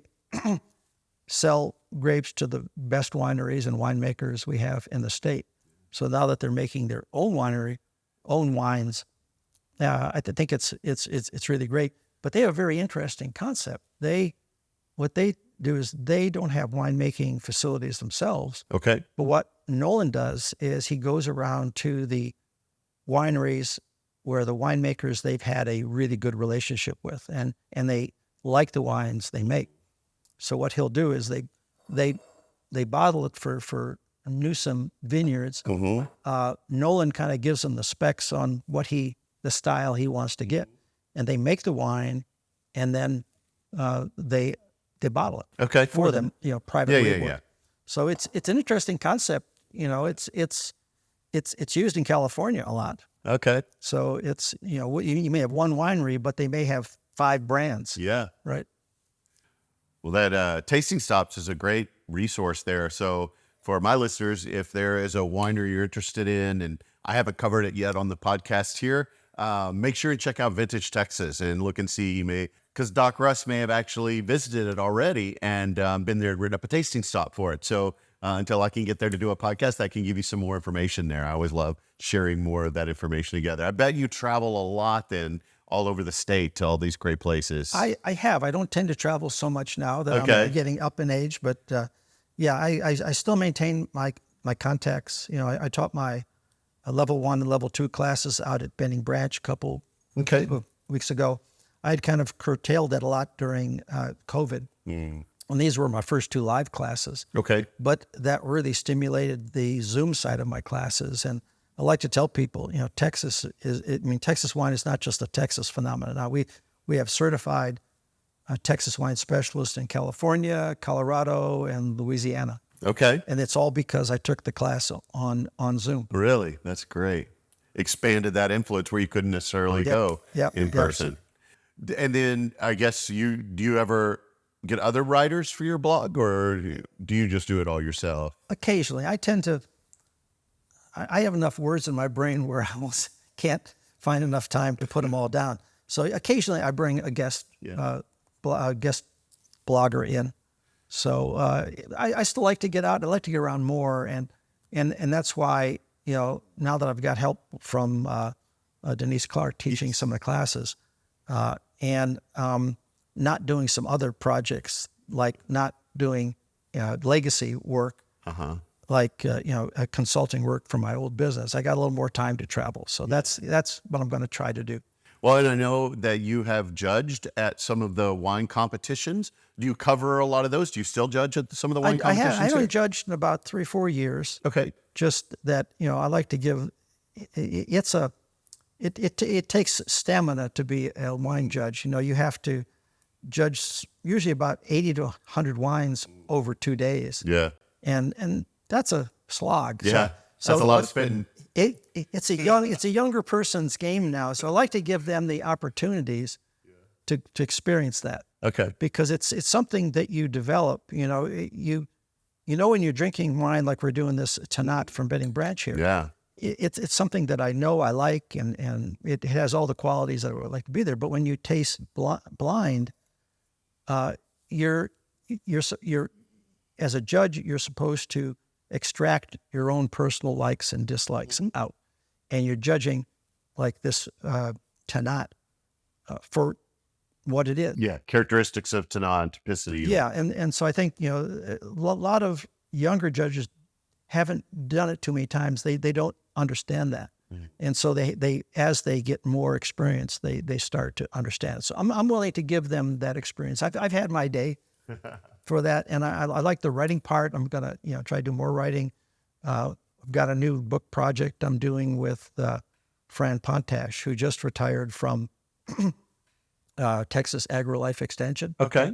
sell grapes to the best wineries and winemakers we have in the state. So now that they're making their own wines, I think it's really great. But they have a very interesting concept. What they do is they don't have winemaking facilities themselves. Okay. But what Nolan does is he goes around to the wineries where the winemakers they've had a really good relationship with, and they like the wines they make. So what he'll do is they bottle it for Newsom Vineyards. Nolan kind of gives them the specs on the style he wants to get, and they make the wine, and then they bottle it for them, private label. Yeah. So it's an interesting concept. It's used in California a lot. Okay. So it's you may have one winery, but they may have 5 brands. Yeah. Right. Well, that tasting stops is a great resource there. So for my listeners, if there is a winery you're interested in, and I haven't covered it yet on the podcast here, make sure you check out Vintage Texas and look and see. Because Doc Russ may have actually visited it already and been there and written up a tasting stop for it. So until I can get there to do a podcast, I can give you some more information there. I always love sharing more of that information together. I bet you travel a lot then, all over the state to all these great places. I have. I don't tend to travel so much now that I'm getting up in age, but I still maintain my contacts. I taught my level 1 and level 2 classes out at Bending Branch a couple weeks ago. I had kind of curtailed that a lot during COVID. And these were my first 2 live classes. Okay. But that really stimulated the Zoom side of my classes. And I like to tell people, Texas wine is not just a Texas phenomenon. Now we have certified Texas wine specialists in California, Colorado, and Louisiana. Okay. And it's all because I took the class on Zoom. Really? That's great. Expanded that influence where you couldn't necessarily go in person. And then I guess do you ever get other writers for your blog, or do you just do it all yourself? Occasionally. I have enough words in my brain where I almost can't find enough time to put them all down. So occasionally I bring a guest blogger in. So I still like to get out. I like to get around more, and that's why now that I've got help from Denise Clark teaching some of the classes, and not doing some other projects, like not doing legacy work, like consulting work for my old business. I got a little more time to travel, so that's what I'm going to try to do. Well, and I know that you have judged at some of the wine competitions. Do you cover a lot of those? Do you still judge at some of the wine competitions? I haven't judged in about 3 or 4 years. Okay. Just that, I like to give, it takes stamina to be a wine judge. You have to judge usually about 80 to 100 wines over 2 days. Yeah. And that's a slog. Yeah. So that's a lot of spitting. It's a younger person's game now. So I like to give them the opportunities to experience that. Okay. Because it's something that you develop, when you're drinking wine like we're doing this Tanat from Bending Branch here. Yeah. it's something that I know I like, and it has all the qualities that I would like to be there. But when you taste blind, you're as a judge, you're supposed to extract your own personal likes and dislikes out, and you're judging like this Tanat for what it is. Yeah, characteristics of Tanah and typicity. Yeah, and so I think a lot of younger judges haven't done it too many times. They don't understand that, and so they as they get more experience, they start to understand it. So I'm willing to give them that experience. I've had my day for that, and I like the writing part. I'm gonna try to do more writing. I've got a new book project I'm doing with Fran Pontash, who just retired from Texas AgriLife Extension. Okay.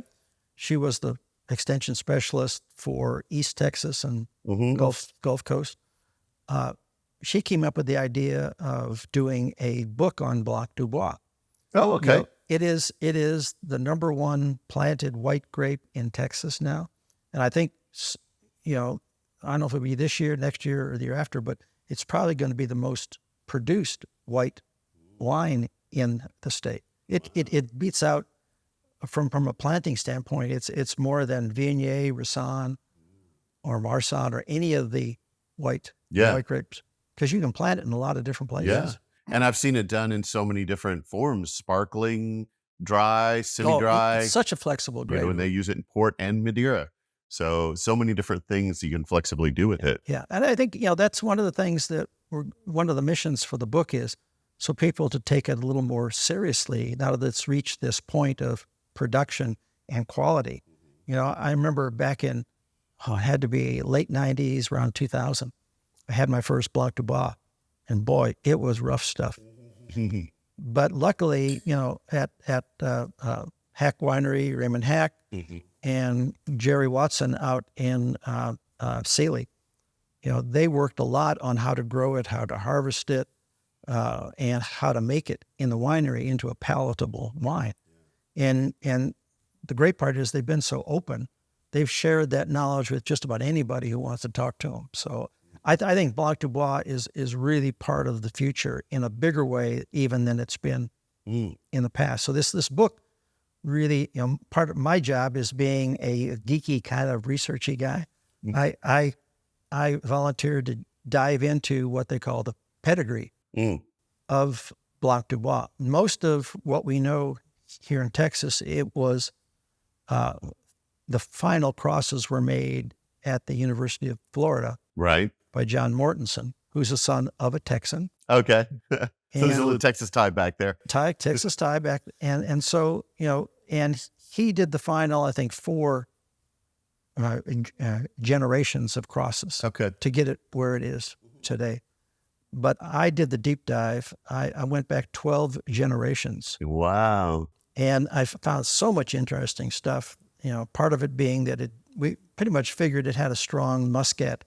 She was the extension specialist for East Texas and Gulf Coast. She came up with the idea of doing a book on Blanc du Bois. Oh, okay. It is the number one planted white grape in Texas now, and I think I don't know if it'll be this year, next year, or the year after, but it's probably going to be the most produced white wine in the state. It beats out from a planting standpoint. It's more than Viognier, Roussanne, or Marsanne, or any of the white grapes, because you can plant it in a lot of different places. Yeah. And I've seen it done in so many different forms: sparkling, dry, semi-dry. It's such a flexible grape. And they use it in port and Madeira. So many different things you can flexibly do with it. Yeah, and I think that's one of the things that one of the missions for the book is so people to take it a little more seriously now that it's reached this point of production and quality. I remember back in it had to be late 90s, around 2000. I had my first Blanc du Bois, and boy, it was rough stuff. But luckily, at Hack Winery, Raymond Hack, and Jerry Watson out in Sealy, they worked a lot on how to grow it, how to harvest it, and how to make it in the winery into a palatable wine. And the great part is they've been so open. They've shared that knowledge with just about anybody who wants to talk to them. So I think Blanc du Bois is really part of the future in a bigger way even than it's been in the past. So this book really, part of my job is being a geeky kind of researchy guy. I volunteered to dive into what they call the pedigree of Blanc du Bois. Most of what we know here in Texas, it was the final crosses were made at the University of Florida, right, by John Mortensen, who's the son of a Texan. Okay, so there's a little Texas tie back there. Texas tie back, and so and he did the final, I think, 4 generations of crosses to get it where it is today. But I did the deep dive. I went back 12 generations. Wow. And I found so much interesting stuff, part of it being that we pretty much figured it had a strong muscat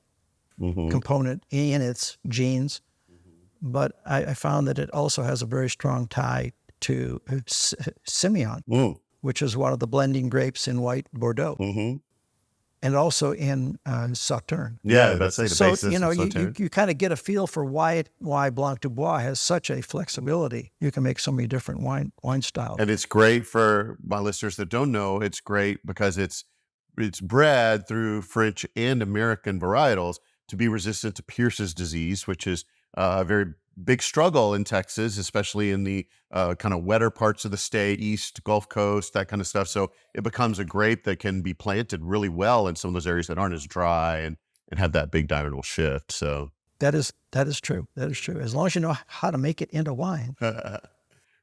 component in its genes. But I found that it also has a very strong tie to Simeon, which is one of the blending grapes in white Bordeaux. And also in Sauterne. Yeah, that's the basis of Sauterne. You kind of get a feel for why Blanc du Bois has such a flexibility. You can make so many different wine styles. And it's great for my listeners that don't know. It's great because it's bred through French and American varietals to be resistant to Pierce's disease, which is a very big struggle in Texas, especially in the kind of wetter parts of the state, East Gulf Coast, that kind of stuff. So it becomes a grape that can be planted really well in some of those areas that aren't as dry and have that big diurnal shift. So that is true. That is true. As long as you know how to make it into wine.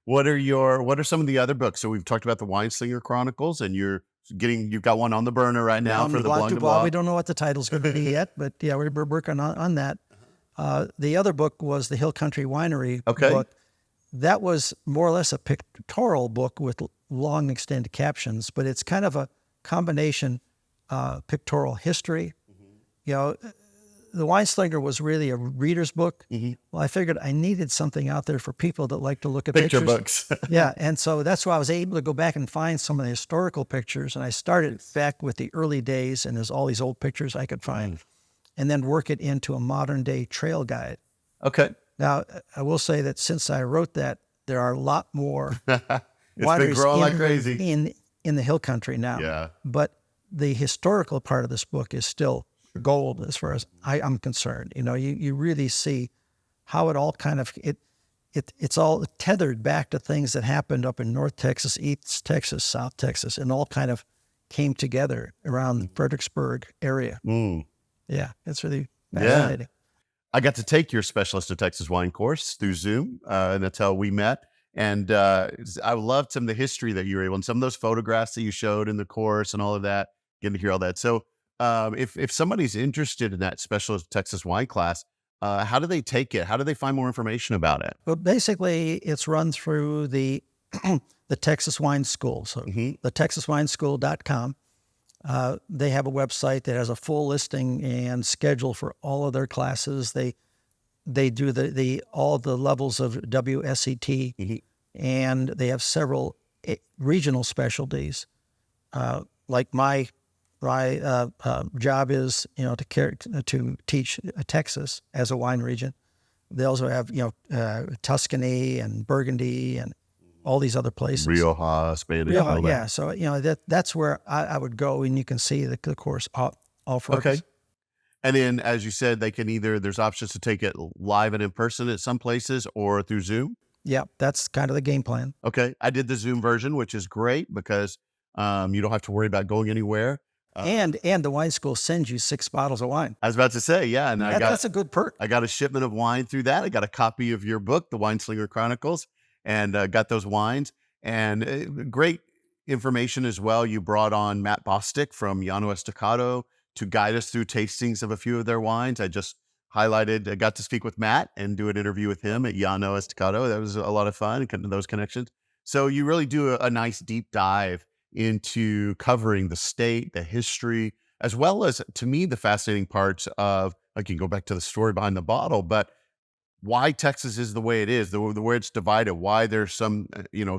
What are some of the other books? So we've talked about the Wineslinger Chronicles, and you've got one on the burner right now for the Blanc du Bois. We don't know what the title's going to be yet, but yeah, we're working on that. The other book was the Hill Country Winery book. That was more or less a pictorial book with long extended captions, but it's kind of a combination pictorial history. The Wineslinger was really a reader's book. Well, I figured I needed something out there for people that like to look at picture pictures. Books. Yeah, and so that's why I was able to go back and find some of the historical pictures, and I started back with the early days, and there's all these old pictures I could find. And then work it into a modern day trail guide Okay. Now, I will say that since I wrote that, there are a lot more It's been wineries growing like crazy. in the hill country now. Yeah. But the historical part of this book is still gold as far as I'm concerned. You really see how it all kind of it's all tethered back to things that happened up in North Texas, East Texas, South Texas, and all kind of came together around the Fredericksburg area. Mm. Yeah, it's really Yeah. fascinating. I got to take your Specialist of Texas wine course through Zoom, and that's how we met. And I loved some of the history that you were able, and some of those photographs that you showed in the course and all of that, getting to hear all that. So if somebody's interested in that Specialist of Texas wine class, how do they take it? How do they find more information about it? Well, basically, it's run through the the Texas Wine School. So the TexasWineschool.com. They have a website that has a full listing and schedule for all of their classes. They do all the levels of WSET, and they have several regional specialties. Like my job is to teach Texas as a wine region. They also have Tuscany and Burgundy and all these other places. Rioja, Spanish. all that. Yeah. So that's where I would go, and you can see the course all for Okay. us. And then, as you said, they can there's options to take it live and in person at some places or through Zoom. Yeah, that's kind of the game plan. Okay. I did the Zoom version, which is great because you don't have to worry about going anywhere. And the wine school sends you 6 bottles of wine. I was about to say, yeah. And That's a good perk. I got a shipment of wine through that. I got a copy of your book, The Wineslinger Chronicles, and got those wines. And great information as well. You brought on Matt Bostic from Llano Estacado to guide us through tastings of a few of their wines. I just highlighted, I got to speak with Matt and do an interview with him at Llano Estacado. That was a lot of fun, those connections. So you really do a nice deep dive into covering the state, the history, as well as, to me, the fascinating parts of, I can go back to the story behind the bottle, but why Texas is the way it is, the way it's divided, why there's some,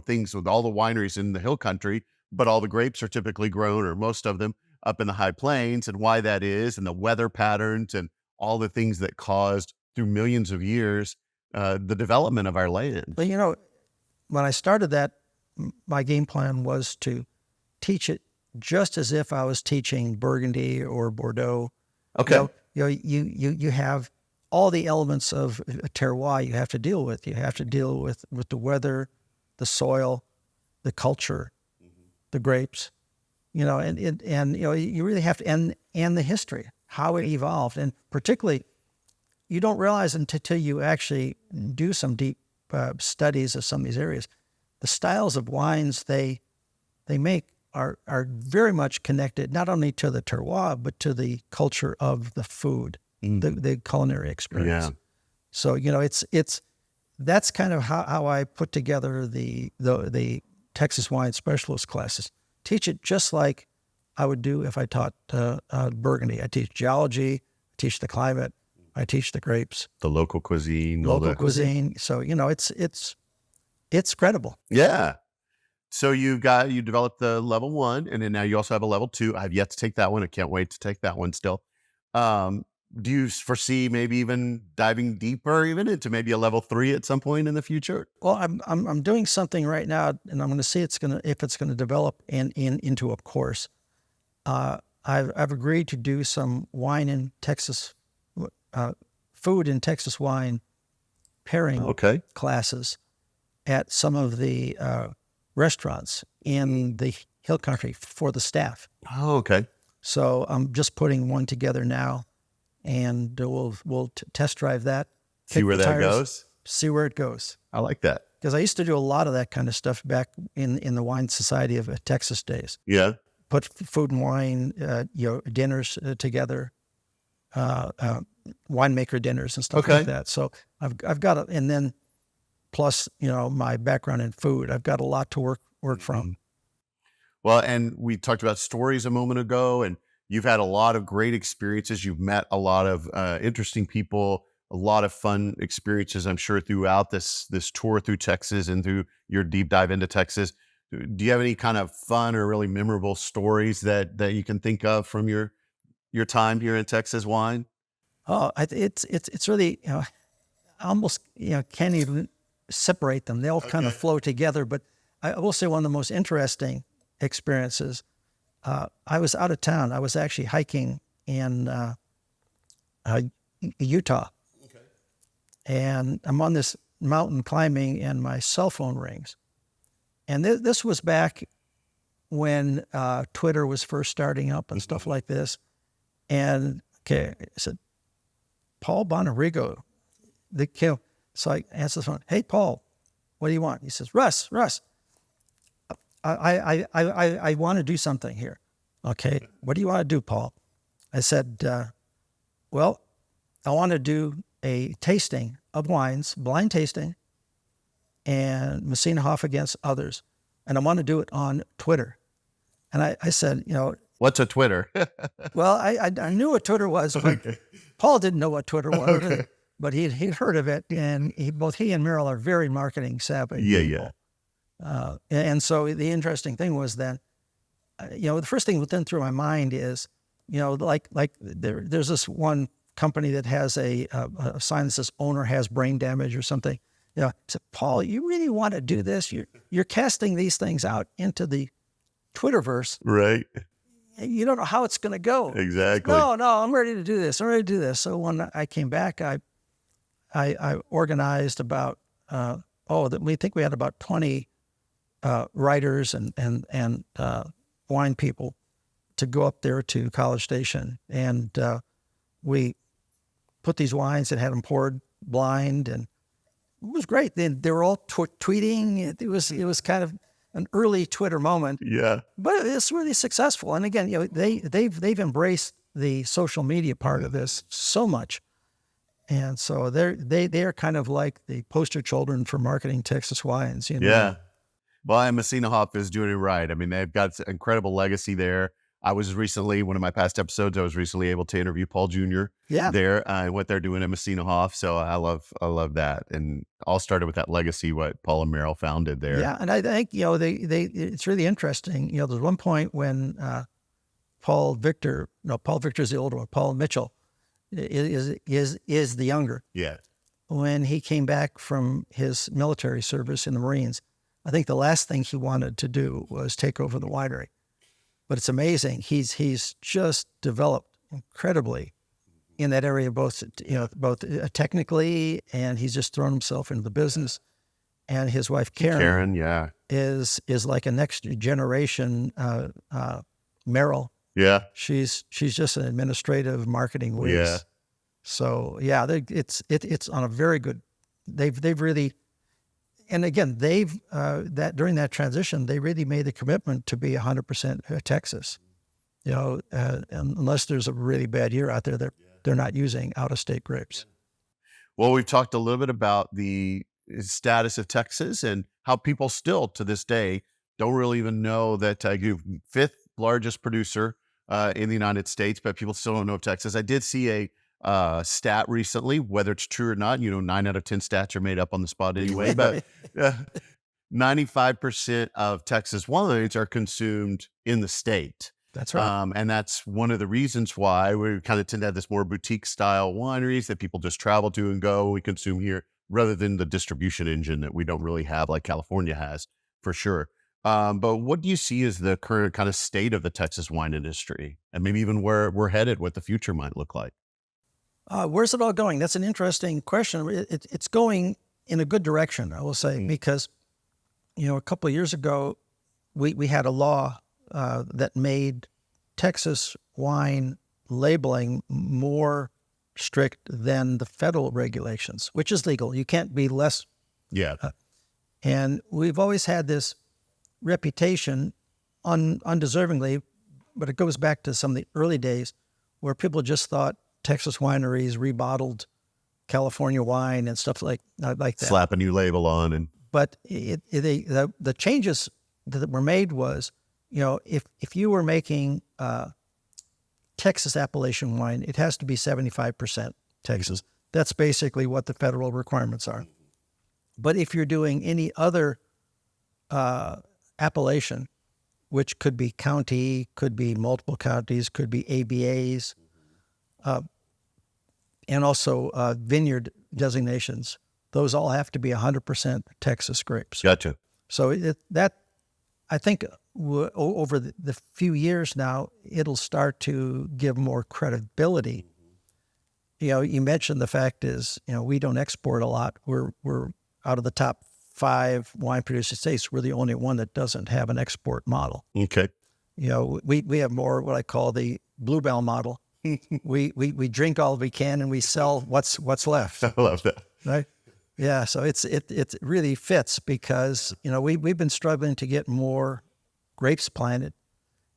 things with all the wineries in the hill country, but all the grapes are typically grown, or most of them, up in the high plains, and why that is, and the weather patterns and all the things that caused through millions of years the development of our land. But when I started that, my game plan was to teach it just as if I was teaching Burgundy or Bordeaux. Okay. You have all the elements of a terroir you have to deal with. You have to deal with the weather, the soil, the culture, the grapes, and you really have to, and the history, how it evolved. And particularly, you don't realize until you actually do some deep studies of some of these areas, the styles of wines they make are very much connected not only to the terroir, but to the culture of the food, the culinary experience. Yeah. So, that's kind of how I put together the Texas wine specialist classes. Teach it just like I would do if I taught Burgundy. I teach geology, I teach the climate, I teach the grapes, The local cuisine. all local the- cuisine. So, it's credible. Yeah. So you developed the level 1, and then now you also have a level 2. I've yet to take that one. I can't wait to take that one still. Do you foresee maybe even diving deeper even into maybe a level 3 at some point in the future? Well, I'm doing something right now, and I'm going to see if it's going to develop into a course. I've agreed to do some wine in Texas, food in Texas wine pairing classes at some of the restaurants in the hill country for the staff. Oh, okay. So I'm just putting one together now, and we'll test drive that. See kick where the that tires, goes. See where it goes. I like that. Because I used to do a lot of that kind of stuff back in the Wine Society of Texas days. Yeah. Put food and wine, dinners together, winemaker dinners and stuff like that. So I've got it, and then plus my background in food, I've got a lot to work from. Well, and we talked about stories a moment ago, and you've had a lot of great experiences. You've met a lot of interesting people, a lot of fun experiences, I'm sure, throughout this tour through Texas and through your deep dive into Texas. Do you have any kind of fun or really memorable stories that you can think of from your time here in Texas wine? Oh, it's really, almost can't even separate them. They all kind of flow together. But I will say one of the most interesting experiences. I was out of town. I was actually hiking in Utah, and I'm on this mountain climbing, and my cell phone rings. And this was back when Twitter was first starting up and stuff like this. And I said, Paul Bonarigo, so I answer the phone. Hey, Paul, what do you want? He says, Russ, I want to do something here. Okay, what do you want to do, Paul? I said, well, I want to do a tasting of wines, blind tasting, and Messina Hoff against others. And I want to do it on Twitter. And I said, What's a Twitter? well, I knew what Twitter was, but Paul didn't know what Twitter was. But he'd heard of it, and both he and Merrill are very marketing savvy people. And so the interesting thing was that, the first thing that went through my mind is, there's this one company that has a sign that says owner has brain damage or something. I said, Paul, you really want to do this? You're casting these things out into the Twitterverse. Right. You don't know how it's going to go. Exactly. No, I'm ready to do this. So when I came back, I organized about, we think we had about 20 writers and wine people to go up there to College Station. And we put these wines and had them poured blind, and it was great. They were all tweeting. It was kind of an early Twitter moment. Yeah. But it's really successful. And again, they've embraced the social media part of this so much. And so they are kind of like the poster children for marketing Texas wines. Yeah. Well, and Messina Hoff is doing it right. I mean, they've got incredible legacy there. I was recently, one of my past episodes, I was recently able to interview Paul Jr. there and what they're doing at Messina Hoff. So I love that. And all started with that legacy, what Paul and Merrill founded there. Yeah. And I think, it's really interesting. There's one point when Paul Victor's the older one, Paul Mitchell is the younger. Yeah. When he came back from his military service in the Marines, I think the last thing he wanted to do was take over the winery. But it's amazing. He's just developed incredibly in that area, both technically, and he's just thrown himself into the business. And his wife Karen, is like a next generation Merrill. Yeah, she's just an administrative marketing whiz. Yeah. So it's on a very good. They've really. And again, that during that transition, they really made the commitment to be 100% Texas. Unless there's a really bad year out there, they're not using out-of-state grapes. Well, we've talked a little bit about the status of Texas and how people still to this day don't really even know that you're fifth largest producer in the United States, but people still don't know of Texas. I did see a stat recently, whether it's true or not, 9 out of 10 stats are made up on the spot anyway, but 95% of Texas wines are consumed in the state. That's right. And that's one of the reasons why we kind of tend to have this more boutique style wineries that people just travel to and go, we consume here, rather than the distribution engine that we don't really have like California has, for sure. But what do you see as the current kind of state of the Texas wine industry, and maybe even where we're headed, what the future might look like? Where's it all going? That's an interesting question. It's going in a good direction, I will say, because, a couple of years ago, we had a law that made Texas wine labeling more strict than the federal regulations, which is legal. You can't be less. Yeah. And we've always had this reputation, undeservingly, but it goes back to some of the early days where people just thought Texas wineries rebottled California wine and stuff like that. Slap a new label on. But the changes that were made was, if you were making Texas Appalachian wine, it has to be 75% Texas. That's basically what the federal requirements are. But if you're doing any other appellation, which could be county, could be multiple counties, could be ABAs, and also vineyard designations, those all have to be 100% Texas grapes. Gotcha. So I think over the few years now, it'll start to give more credibility. You mentioned the fact is, we don't export a lot. We're out of the top 5 wine producing states, we're the only one that doesn't have an export model. Okay. We have more what I call the bluebell model. we drink all we can and we sell what's left. I love that. Right? Yeah. So it really fits because, we've been struggling to get more grapes planted.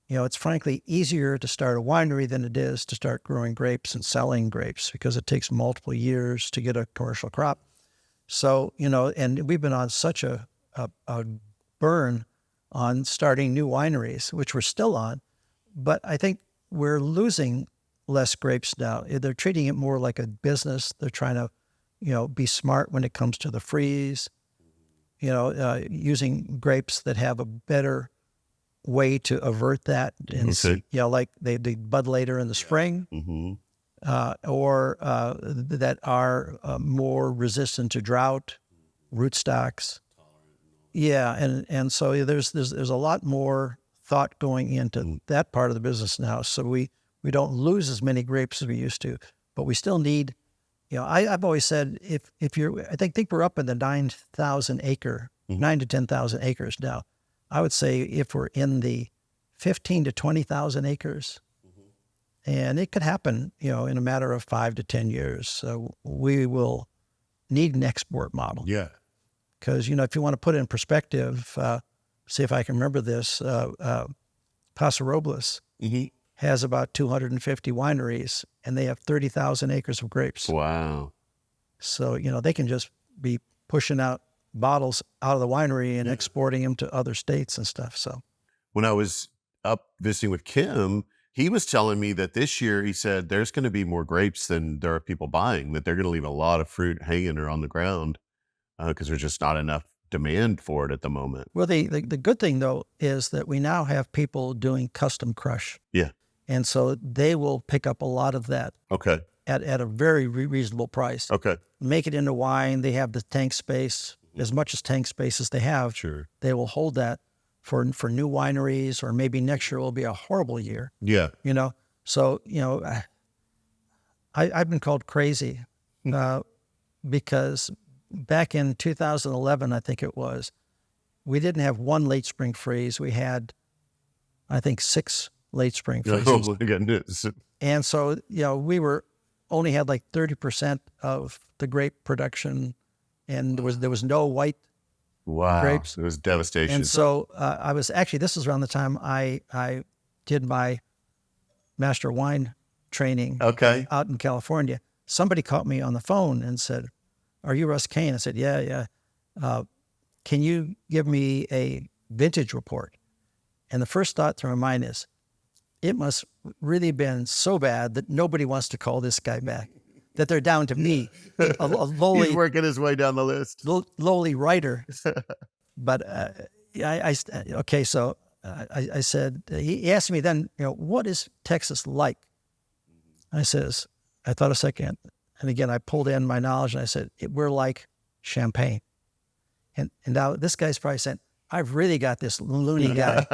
It's frankly easier to start a winery than it is to start growing grapes and selling grapes because it takes multiple years to get a commercial crop. So, and we've been on such a burn on starting new wineries, which we're still on, but I think we're losing less grapes now. They're treating it more like a business. They're trying to, be smart when it comes to the freeze, using grapes that have a better way to avert that. And, like they bud later in the spring. Mm-hmm. Or that are more resistant to drought, rootstocks. Yeah, and so there's a lot more thought going into that part of the business now. So we don't lose as many grapes as we used to, but we still need. I've always said if you're, I think we're up in the 9,000 acre, 9 to 10,000 acres now. I would say if we're in the 15 to 20,000 acres. And it could happen, in a matter of 5 to 10 years. So we will need an export model. Yeah. Because, if you want to put it in perspective, see if I can remember this, Paso Robles has about 250 wineries, and they have 30,000 acres of grapes. Wow. So, they can just be pushing out bottles out of the winery and exporting them to other states and stuff. So when I was up visiting with Kim, he was telling me that this year, he said, there's going to be more grapes than there are people buying, that they're going to leave a lot of fruit hanging or on the ground because there's just not enough demand for it at the moment. Well, the good thing, though, is that we now have people doing custom crush. Yeah. And so they will pick up a lot of that Okay. at a very reasonable price. Okay. Make it into wine. They have the tank space, as much as tank space as they have. Sure. They will hold that for new wineries, or maybe next year will be a horrible year. Yeah. So, I've been called crazy because back in 2011, I think it was, we didn't have one late spring freeze. We had, I think, 6 late spring freezes. Oh, my goodness. And so, we only had like 30% of the grape production, and there was no white grapes. It was devastation. And so I was actually, this is around the time I did my master wine training out in California. Somebody caught me on the phone and said, "Are you Russ Kane?" I said, yeah. Can you give me a vintage report? And the first thought through my mind is, it must really been so bad that nobody wants to call this guy back, that they're down to me, a lowly, he's working his way down the list. lowly writer. But I said, he asked me then, what is Texas like? I thought a second. And again, I pulled in my knowledge and I said, we're like Champagne. And now this guy's probably saying, I've really got this loony guy.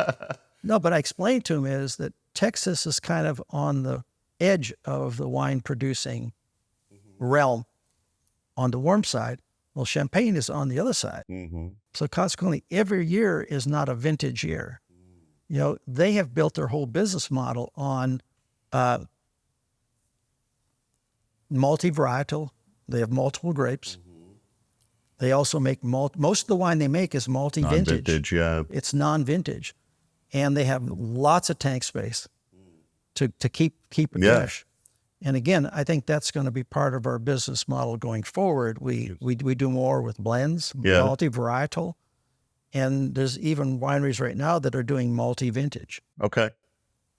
No, but I explained to him is that Texas is kind of on the edge of the wine producing realm on the warm side. Well, Champagne is on the other side. Mm-hmm. So consequently, every year is not a vintage year. They have built their whole business model on multi-varietal. They have multiple grapes. Mm-hmm. They also make most of the wine they make is multi-vintage. Non-vintage, yeah. It's non-vintage. And they have lots of tank space to keep it fresh. And again, I think that's going to be part of our business model going forward. We do more with blends, multi-varietal, and there's even wineries right now that are doing multi-vintage. Okay.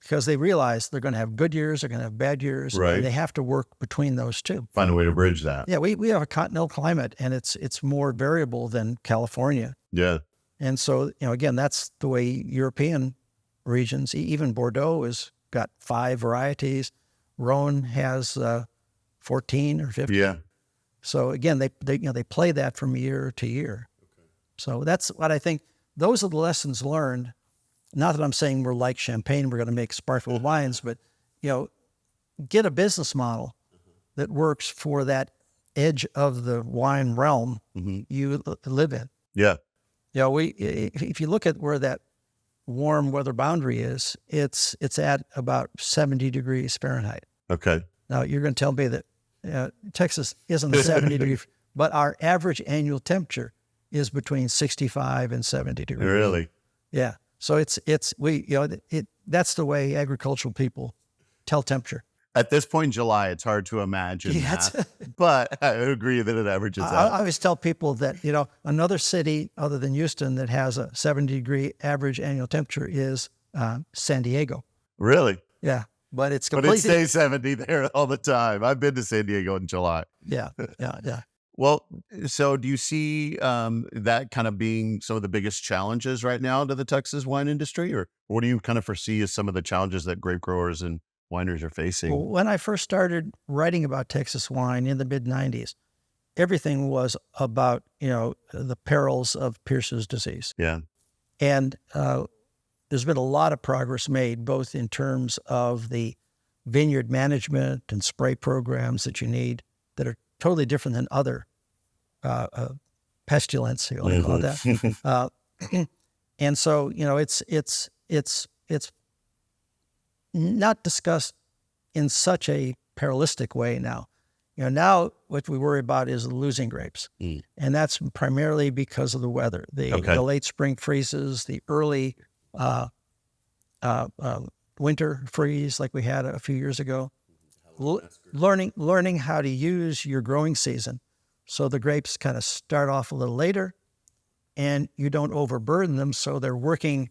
Because they realize they're going to have good years, they're going to have bad years, right. And they have to work between those two. Find a way to bridge that. Yeah, we have a continental climate, and it's more variable than California. Yeah. And so, again, that's the way European regions, even Bordeaux has got 5 varieties. Rhone has 14 or 15. Yeah. So again, they play that from year to year. So that's what I think. Those are the lessons learned. Not that I'm saying we're like champagne, we're going to make sparkling wines, but get a business model that works for that edge of the wine realm you live in. Yeah. If you look at where that warm weather boundary is, it's at about 70 degrees Fahrenheit. Okay. Now you're going to tell me that Texas isn't 70 degrees, but our average annual temperature is between 65 and 70 degrees. Really? Yeah. So that's the way agricultural people tell temperature. At this point in July, it's hard to imagine that, but I agree that it averages out. I always tell people that, another city other than Houston that has a 70-degree average annual temperature is San Diego. Really? Yeah. But it's completely... But it stays 70 there all the time. I've been to San Diego in July. Yeah. Well, so do you see that kind of being some of the biggest challenges right now to the Texas wine industry? Or what do you kind of foresee as some of the challenges that grape growers and wineries are facing? Well, when I first started writing about Texas wine in the mid-'90s, everything was about, the perils of Pierce's disease. Yeah. And there's been a lot of progress made, both in terms of the vineyard management and spray programs that you need that are totally different than other pestilence, you want to call it that. And so, it's not discussed in such a parallelistic way now. Now what we worry about is losing grapes. And that's primarily because of the weather. The late spring freezes, the early winter freeze like we had a few years ago. Learning how to use your growing season so the grapes kind of start off a little later and you don't overburden them so they're working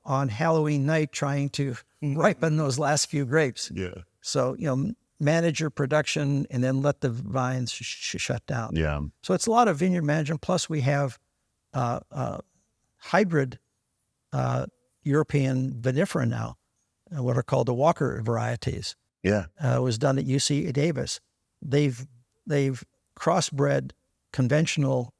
on Halloween night trying to ripen those last few grapes. Yeah. So, manage your production and then let the vines shut down. Yeah. So it's a lot of vineyard management. Plus we have hybrid European vinifera now, what are called the Walker varieties. Yeah. Was done at UC Davis. They've crossbred conventional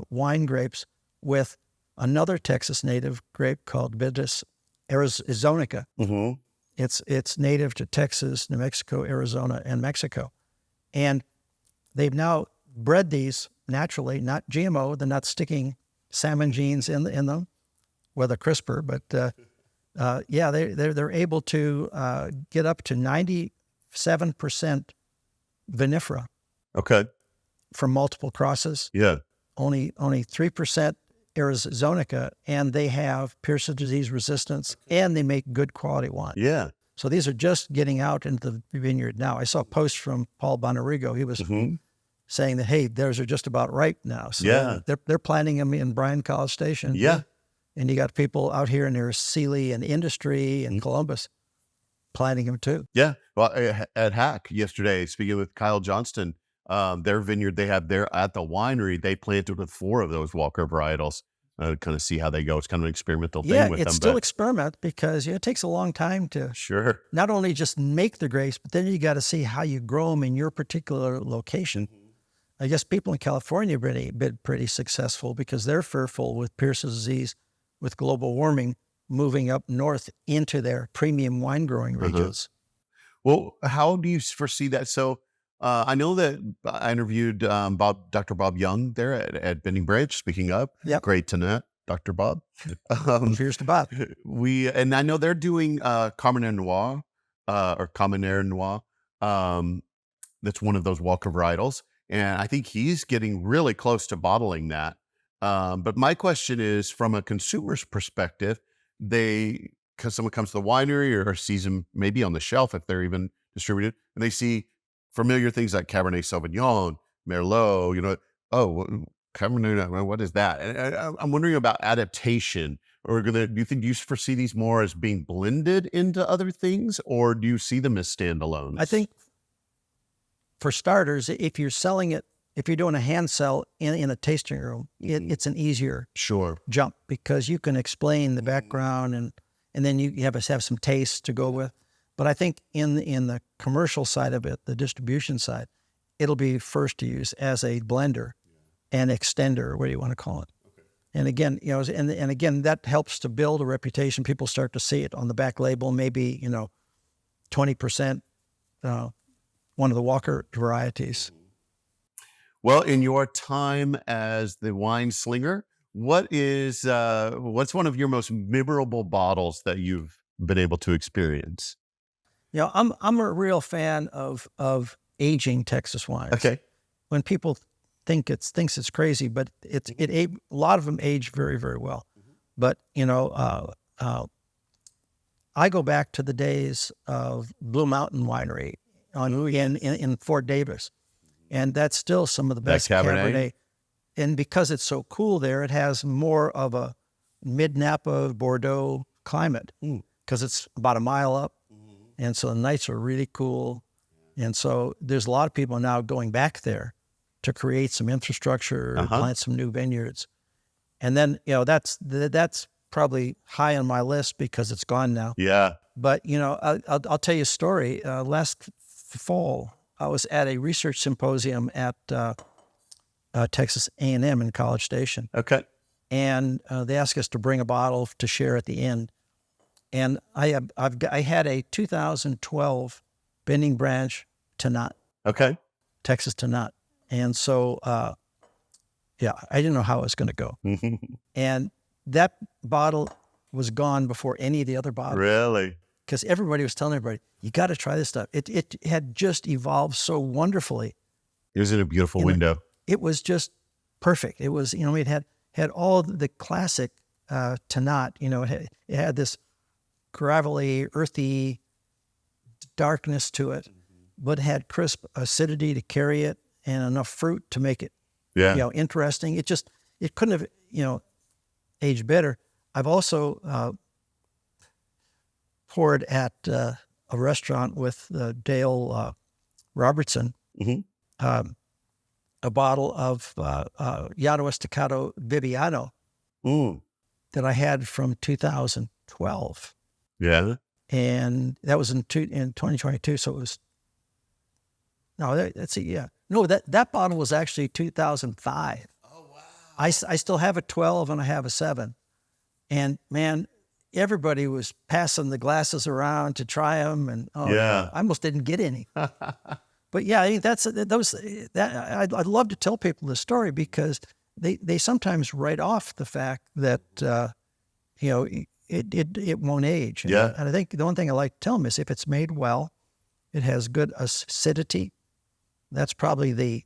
wine grapes with another Texas native grape called Vitis arizonica. Mm-hmm. It's native to Texas, New Mexico, Arizona, and Mexico. And they've now bred these naturally, not GMO. They're not sticking salmon genes in them with a CRISPR, but they're able to get up to 97% vinifera. Okay. From multiple crosses. Yeah. Only 3% arizonica, and they have Pierce's disease resistance, and they make good quality wine. Yeah. So these are just getting out into the vineyard now. I saw a post from Paul Bonarigo. He was saying that, hey, theirs are just about ripe now. So they're planting them in Bryan College Station. Yeah. And you got people out here near Sealy and Industry and Columbus planting them too. Yeah. Well, at Hack yesterday, speaking with Kyle Johnston, their vineyard they have there at the winery, they planted with 4 of those Walker varietals. Kind of see how they go. It's kind of an experimental thing with them. Yeah, it's still experiment because it takes a long time to not only just make the grapes, but then you got to see how you grow them in your particular location. I guess people in California have been pretty successful because they're fearful with Pierce's disease, with global warming, moving up north into their premium wine growing regions. Well, how do you foresee that? So I know that I interviewed Dr. Bob Young there at Bending Branch, speaking up. Yep. Great to know, Dr. Bob. Cheers to Bob. And I know they're doing Carmenere Noir or Carmenere Noir. That's one of those Walker varietals. And I think he's getting really close to bottling that. But my question is, from a consumer's perspective, because someone comes to the winery or sees them maybe on the shelf if they're even distributed, and they see familiar things like Cabernet Sauvignon, Merlot, Cabernet, what is that? And I'm wondering about adaptation. Or do you foresee these more as being blended into other things, or do you see them as standalones? I think, for starters, if you're selling it, if you're doing a hand sell in a tasting room, it's an easier jump because you can explain the background and then you have some taste to go with. But I think in the commercial side of it, the distribution side, it'll be first to use as a blender and extender, or what do you want to call it. And again, and again, that helps to build a reputation. People start to see it on the back label, maybe, 20%, one of the Walker varieties. Well, in your time as the Wineslinger, what's one of your most memorable bottles that you've been able to experience? I'm a real fan of aging Texas wines. Okay. When people thinks it's crazy, but a lot of them age very, very well. But I go back to the days of Blue Mountain Winery in Fort Davis, and that's still some of the best Cabernet. And because it's so cool there, it has more of a mid-Napa Bordeaux climate because it's about a mile up, and so the nights are really cool. And so there's a lot of people now going back there to create some infrastructure, plant some new vineyards. And then, that's probably high on my list because it's gone now. Yeah. But, I'll tell you a story. Last fall, I was at a research symposium at Texas A&M in College Station. Okay. And they asked us to bring a bottle to share at the end. And I had a 2012 Bending Branch Tannat. Okay. Texas Tannat. And so, I didn't know how it was going to go. And that bottle was gone before any of the other bottles. Really? Because everybody was telling everybody, you got to try this stuff. It had just evolved so wonderfully. It was in a beautiful window. It was just perfect. It was, it had all the classic Tannat. It had this gravelly, earthy darkness to it, but had crisp acidity to carry it and enough fruit to make it, interesting. It couldn't have, aged better. I've also poured at a restaurant with Dale Robertson, a bottle of Llano Estacado Viviano that I had from 2012. Yeah. And that was in 2022. So it was, let's see, yeah. No, that bottle was actually 2005. Oh, wow. I still have a 12 and I have a 7. And man, everybody was passing the glasses around to try them. And I almost didn't get any. But yeah, I mean, I'd love to tell people the story because they sometimes write off the fact that, it won't age. Yeah. And I think the one thing I like to tell them is if it's made well, it has good acidity. That's probably the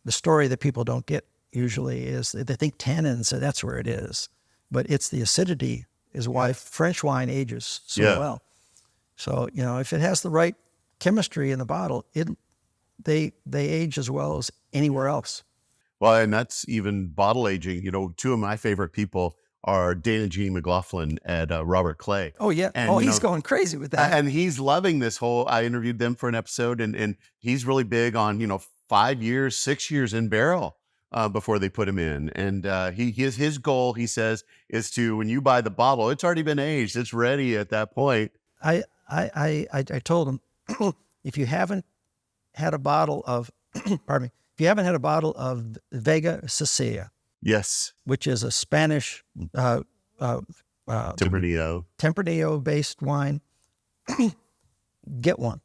story that people don't get usually is they think tannins, so that's where it is. But it's the acidity is why French wine ages so well. So, if it has the right chemistry in the bottle, they age as well as anywhere else. Well, and that's even bottle aging. Two of my favorite people are Dana G. McLaughlin and Robert Clay. Oh, yeah. And, he's going crazy with that. And he's loving this whole, I interviewed them for an episode, and he's really big on, 5 years, 6 years in barrel before they put him in. And his goal, he says, is to, when you buy the bottle, it's already been aged. It's ready at that point. I told him, if you haven't had a bottle of, pardon me, if you haven't had a bottle of Vega Siciliana, yes, which is a Spanish Tempranillo-based wine, get one,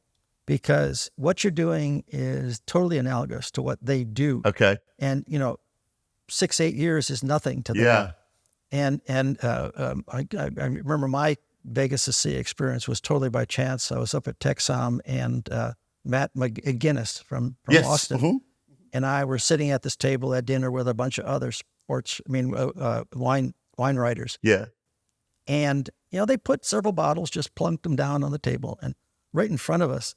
because what you're doing is totally analogous to what they do. Okay. And 6-8 years is nothing to them. And I remember my Vega Siciliana experience was totally by chance. I was up at Texom and Matt McGinnis from Austin. And I were sitting at this table at dinner with a bunch of other wine writers. Yeah. And, they put several bottles, just plunked them down on the table. And right in front of us,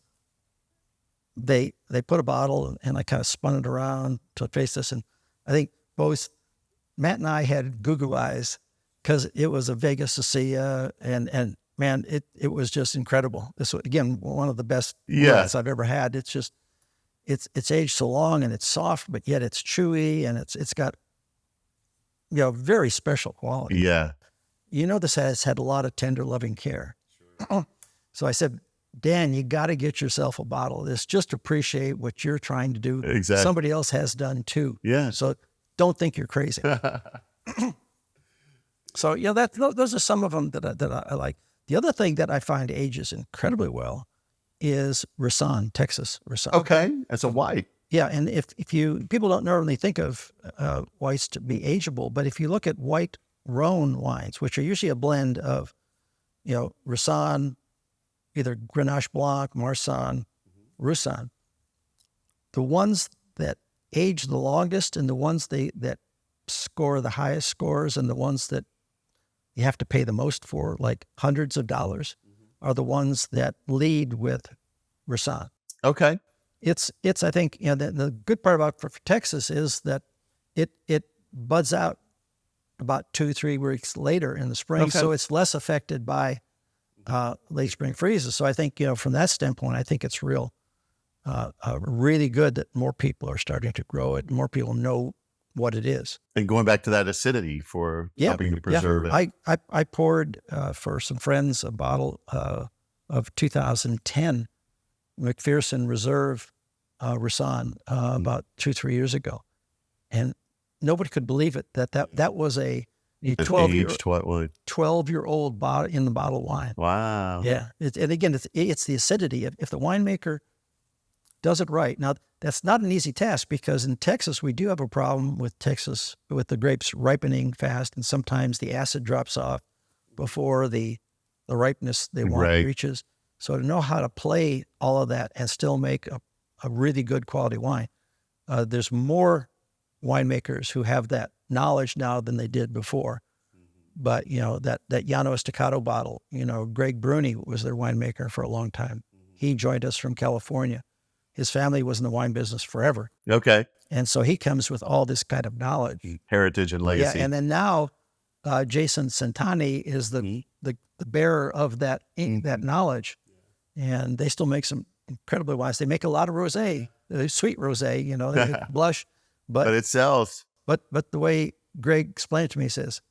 they put a bottle and I kind of spun it around to face us. And I think both Matt and I had Goo eyes because it was a Vega Siciliana and man, it was just incredible. This was, again, one of the best wines I've ever had. It's just, it's aged so long and it's soft, but yet it's chewy and it's got, very special quality. Yeah. This has had a lot of tender, loving care. Sure. So I said, Dan, you got to get yourself a bottle of this. Just appreciate what you're trying to do. Exactly. Somebody else has done too. Yeah. So don't think you're crazy. So, those are some of them that I like. The other thing that I find ages incredibly well is Rasan, Texas Rasan. Okay. That's a white. Yeah, and if people don't normally think of whites to be ageable, but if you look at white Rhone wines, which are usually a blend of, Rasan, either Grenache Blanc, Marsanne, Roussanne, the ones that age the longest and the ones that score the highest scores and the ones that you have to pay the most for, like hundreds of dollars, are the ones that lead with Rasan. Okay. It's I think, the good part about for Texas is that it buds out about 2-3 weeks later in the spring. Okay. So it's less affected by late spring freezes. So I think, from that standpoint, I think it's really good that more people are starting to grow it. More people know what it is. And going back to that acidity for helping to preserve it. I poured for some friends a bottle of 2010 McPherson Reserve Rasan about 2-3 years ago, and nobody could believe it that was a 12-year-old bottle in the bottle wine. Wow. Yeah, and again, it's the acidity. If the winemaker does it right. Now, that's not an easy task because in Texas, we do have a problem with the grapes ripening fast, and sometimes the acid drops off before the ripeness they want reaches. So to know how to play all of that and still make a really good quality wine, there's more winemakers who have that knowledge now than they did before. But, that Llano Estacado bottle, Greg Bruni was their winemaker for a long time. He joined us from California. His family was in the wine business forever. Okay. And so he comes with all this kind of knowledge. Heritage and legacy. Yeah, and then now Jason Santani is the bearer of that knowledge. And they still make some incredibly wines. They make a lot of rosé, sweet rosé, they blush. But it sells. But the way Greg explained it to me, he says,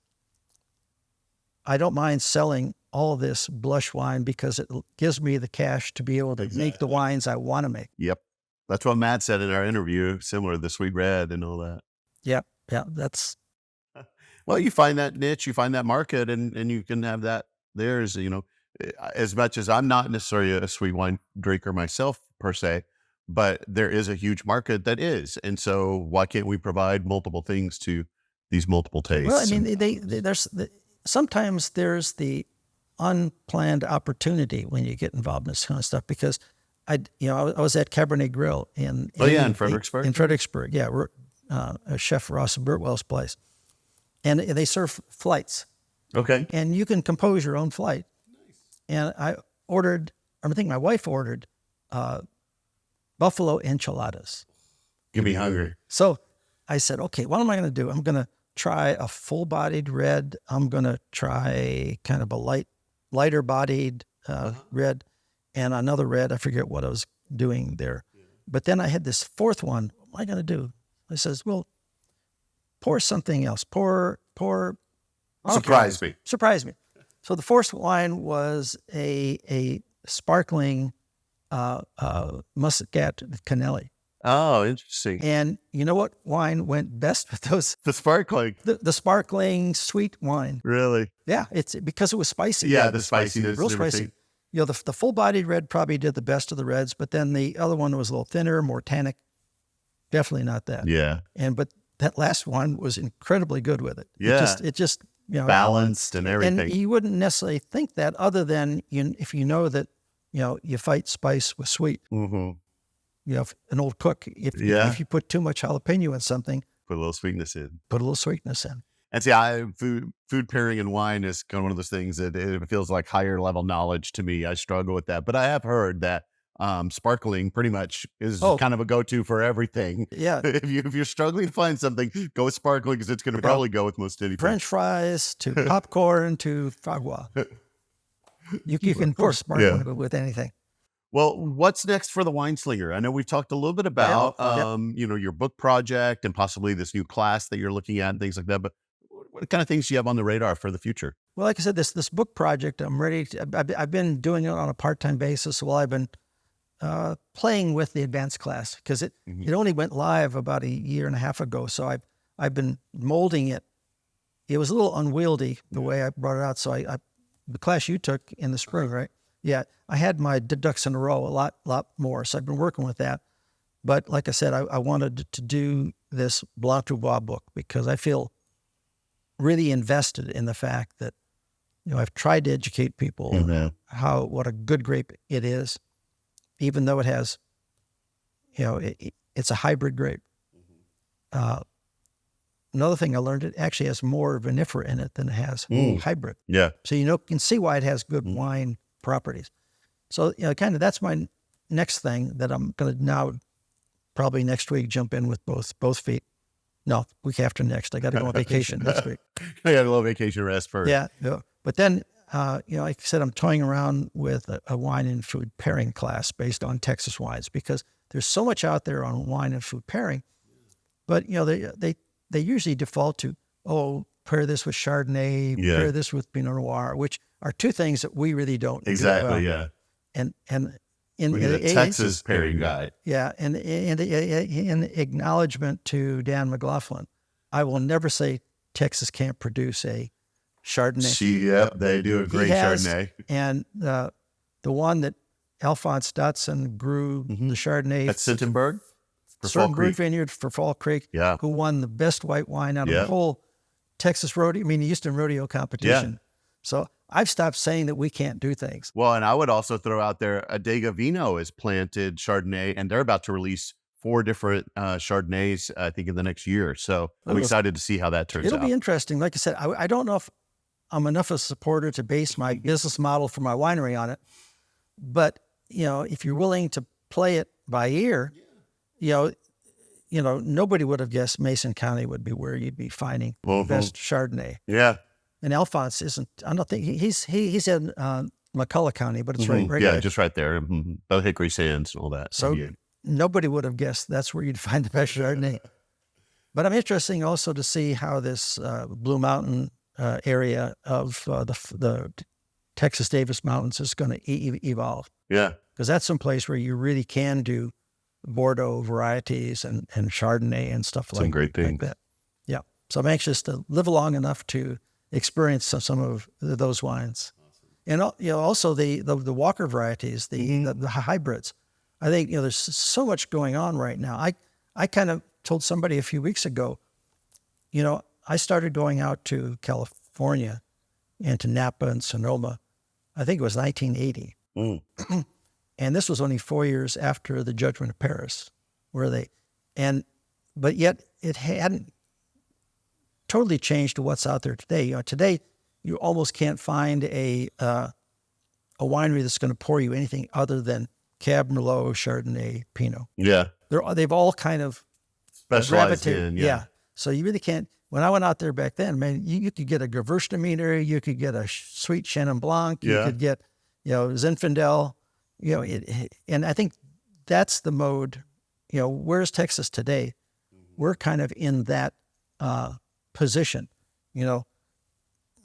I don't mind selling all of this blush wine because it gives me the cash to be able to make the wines I want to make. Yep. That's what Matt said in our interview, similar to the sweet red and all that. Yeah. That's... Well, you find that niche, you find that market, and you can have that. There's, as much as I'm not necessarily a sweet wine drinker myself per se, but there is a huge market that is. And so why can't we provide multiple things to these multiple tastes? Well, I mean, sometimes there's the unplanned opportunity when you get involved in this kind of stuff, because I was at Cabernet Grill in Fredericksburg. In Fredericksburg, yeah, Chef Ross Burtwell's place, and they serve flights. Okay. And you can compose your own flight. And I think my wife ordered buffalo enchiladas. Get me hungry. So I said, okay, what am I going to do? I'm going to try a full-bodied red. I'm going to try kind of a lighter-bodied red, and another red. I forget what I was doing there. But then I had this fourth one. What am I going to do? I says, well, pour something else. Pour. Surprise me. Surprise me. So the fourth wine was a sparkling Muscat Canelli. Oh, interesting. And you know what wine went best with those? The sparkling. The sparkling sweet wine. Really? Yeah, it's because it was spicy. Yeah, the spiciness. Real spicy. The full-bodied red probably did the best of the reds, but then the other one was a little thinner, more tannic. Definitely not that. Yeah. But that last one was incredibly good with it. Yeah. It just balanced and everything. And you wouldn't necessarily think that, other than if you know that you fight spice with sweet. Mm-hmm. An old cook, if you put too much jalapeno in something, put a little sweetness in. And see, food pairing and wine is kind of one of those things that it feels like higher level knowledge to me. I struggle with that, but I have heard that sparkling pretty much is kind of a go-to for everything. Yeah. If you're struggling to find something, go with sparkling, because it's going to probably go with most anything. French fries to popcorn to fragua. You can pour sparkling with anything. Well, what's next for the Wineslinger? I know we've talked a little bit about, your book project and possibly this new class that you're looking at and things like that, but what kind of things do you have on the radar for the future? Well, like I said, this book project, I'm ready to, I've been doing it on a part-time basis while I've been playing with the advanced class, because it only went live about a year and a half ago. So I've been molding it. It was a little unwieldy the way I brought it out. So the class you took in the spring, right? Yeah, I had my ducks in a row a lot more. So I've been working with that. But like I said, I wanted to do this Blanc du Bois book because I feel really invested in the fact that, I've tried to educate people what a good grape it is, even though it has, it's a hybrid grape. Another thing I learned, it actually has more vinifera in it than it has hybrid. Yeah. So, you can see why it has good wine properties. So, kind of that's my next thing that I'm going to now probably next week jump in with both feet. No, week after next. I got to go on vacation next week. I got a little vacation rest first. Yeah. But then, like I said, I'm toying around with a wine and food pairing class based on Texas wines, because there's so much out there on wine and food pairing. But, they usually default to, pair this with Chardonnay, pair this with Pinot Noir, which are two things that we really don't Exactly, do well. And in the Texas pairing guide. Yeah, and in acknowledgement to Dan McLaughlin, I will never say Texas can't produce a Chardonnay. They do a great Chardonnay. And the one that Alphonse Dotson grew the Chardonnay at Sittenberg for Fall Sittenberg Creek Vineyard for Fall Creek, Yeah. who won the best white wine out of the whole Texas rodeo, the Houston rodeo competition. Yeah. So I've stopped saying that we can't do things. Well, and I would also throw out there, Adega Vino is planted Chardonnay, and they're about to release 4 different Chardonnays, I think, in the next year. So I'm excited to see how that turns out. It'll be interesting. Like I said, I don't know if I'm enough of a supporter to base my business model for my winery on it. But, if you're willing to play it by ear, nobody would have guessed Mason County would be where you'd be finding the best Chardonnay. Yeah. And Alphonse isn't, I don't think, he's in McCullough County, but it's right Yeah, there. just right there. The Hickory Sands and all that. So nobody would have guessed that's where you'd find the best Chardonnay. But I'm interested also to see how this Blue Mountain area of the Texas Davis Mountains is going to evolve. Yeah. Because that's some place where you really can do Bordeaux varieties and Chardonnay and stuff Some great things. like that. Yeah. So I'm anxious to live long enough to experience some of those wines. And also the Walker varieties, the hybrids. I think there's so much going on right now. I kind of told somebody a few weeks ago, I started going out to California and to Napa and Sonoma. I think it was 1980. And this was only 4 years after the Judgment of Paris, but yet it hadn't totally changed to what's out there today. Today you almost can't find a winery that's going to pour you anything other than Cab Merlot, Chardonnay, Pinot. Yeah. They've all kind of Specialized gravitated. in, So you really can't. When I went out there back then, man, you could get a Gewürztraminer, you could get a sweet Chenin Blanc, you could get, Zinfandel, and I think that's the mode. Where's Texas today? We're kind of in that position. When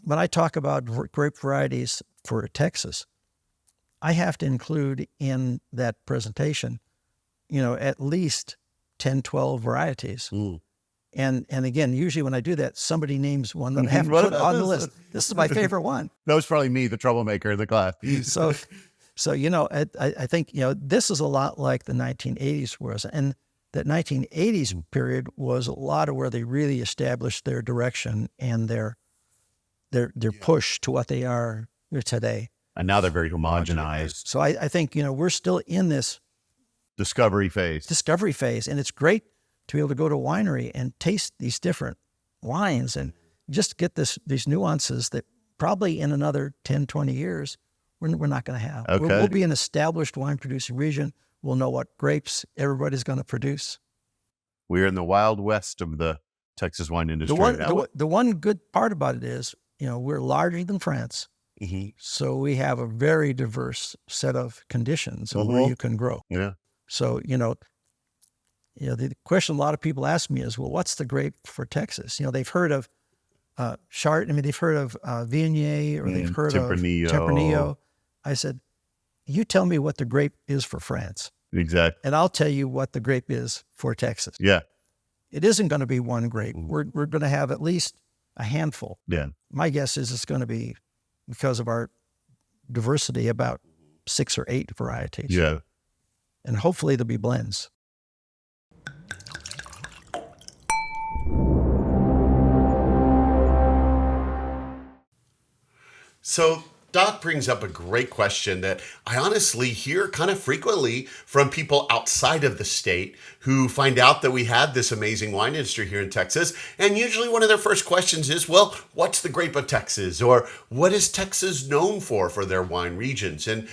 I talk about grape varieties for Texas, I have to include in that presentation, at least 10, 12 varieties. And again, usually when I do that, somebody names one that I have to put on the list. This is my favorite one. That was probably me, the troublemaker in the class. So I think, this is a lot like the 1980s was. And that 1980s period was a lot of where they really established their direction and their push to what they are today. And now they're very homogenized. So I think, we're still in this Discovery phase. And it's great to be able to go to a winery and taste these different wines and just get these nuances that probably in another 10, 20 years, we're not going to have. Okay. We'll be an established wine producing region. We'll know what grapes everybody's going to produce. We're in the wild west of the Texas wine industry. The one good part about it is, we're larger than France. So we have a very diverse set of conditions of where you can grow. Yeah. So, the question a lot of people ask me is, well, what's the grape for Texas? They've heard of Chart. I mean, they've heard of Viognier or they've heard of Tempranillo. I said, you tell me what the grape is for France. Exactly. And I'll tell you what the grape is for Texas. Yeah. It isn't going to be one grape. We're going to have at least a handful. Yeah. My guess is it's going to be, because of our diversity, about 6 or 8 varieties. Yeah. And hopefully there'll be blends. So Doc brings up a great question that I honestly hear kind of frequently from people outside of the state who find out that we have this amazing wine industry here in Texas. And usually one of their first questions is, well, what's the grape of Texas? Or what is Texas known for their wine regions? And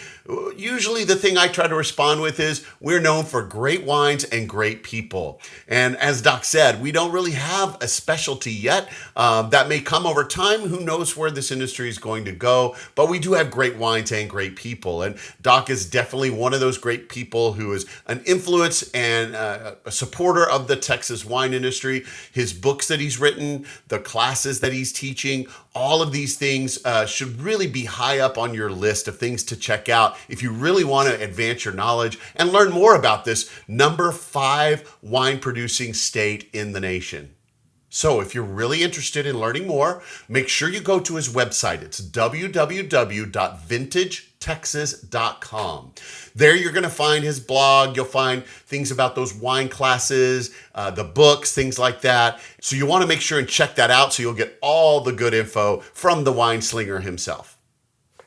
usually the thing I try to respond with is, we're known for great wines and great people. And as Doc said, we don't really have a specialty yet. That may come over time. Who knows where this industry is going to go? But we do have great wines and great people. And Doc is definitely one of those great people who is an influence and a supporter of the Texas wine industry. His books that he's written, the classes that he's teaching, all of these things should really be high up on your list of things to check out if you really want to advance your knowledge and learn more about this number 5 wine producing state in the nation. So if you're really interested in learning more, make sure you go to his website. It's www.vintagetexas.com. There you're going to find his blog. You'll find things about those wine classes, the books, things like that. So you want to make sure and check that out so you'll get all the good info from the Wineslinger himself.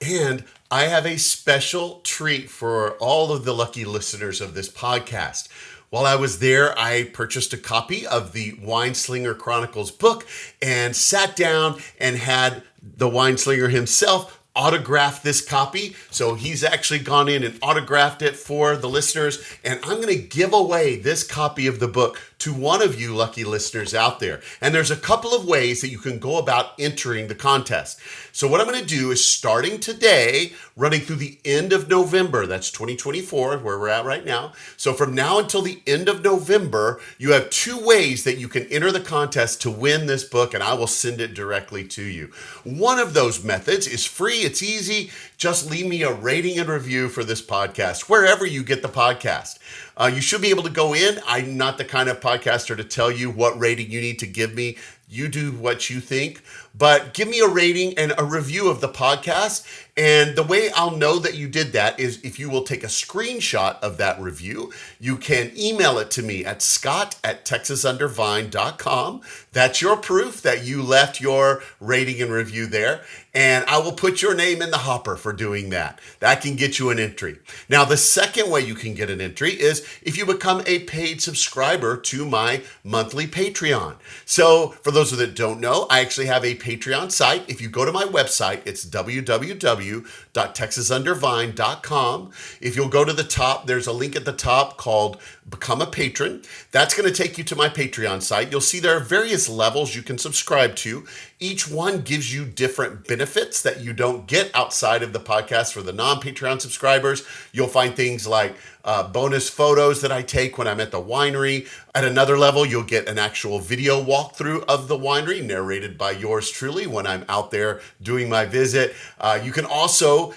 And I have a special treat for all of the lucky listeners of this podcast. While I was there, I purchased a copy of the Wineslinger Chronicles book and sat down and had the Wineslinger himself autograph this copy. So he's actually gone in and autographed it for the listeners. And I'm going to give away this copy of the book to one of you lucky listeners out there. And there's a couple of ways that you can go about entering the contest. So what I'm going to do is, starting today, running through the end of November, that's 2024, where we're at right now. So from now until the end of November, you have 2 ways that you can enter the contest to win this book, and I will send it directly to you. One of those methods is free. It's easy. Just leave me a rating and review for this podcast, wherever you get the podcast. You should be able to go in. I'm not the kind of podcaster to tell you what rating you need to give me. You do what you think, but give me a rating and a review of the podcast. And the way I'll know that you did that is if you will take a screenshot of that review. You can email it to me at scott@texasundervine.com. That's your proof that you left your rating and review there. And I will put your name in the hopper for doing that. That can get you an entry. Now, the second way you can get an entry is if you become a paid subscriber to my monthly Patreon. So for those that don't know, I actually have a Patreon site. If you go to my website, it's www.texasundervine.com. If you'll go to the top, there's a link at the top called Become a Patron. That's going to take you to my Patreon site. You'll see there are various levels you can subscribe to. Each one gives you different benefits that you don't get outside of the podcast for the non-Patreon subscribers. You'll find things like bonus photos that I take when I'm at the winery. At another level, you'll get an actual video walkthrough of the winery narrated by yours truly when I'm out there doing my visit. You can also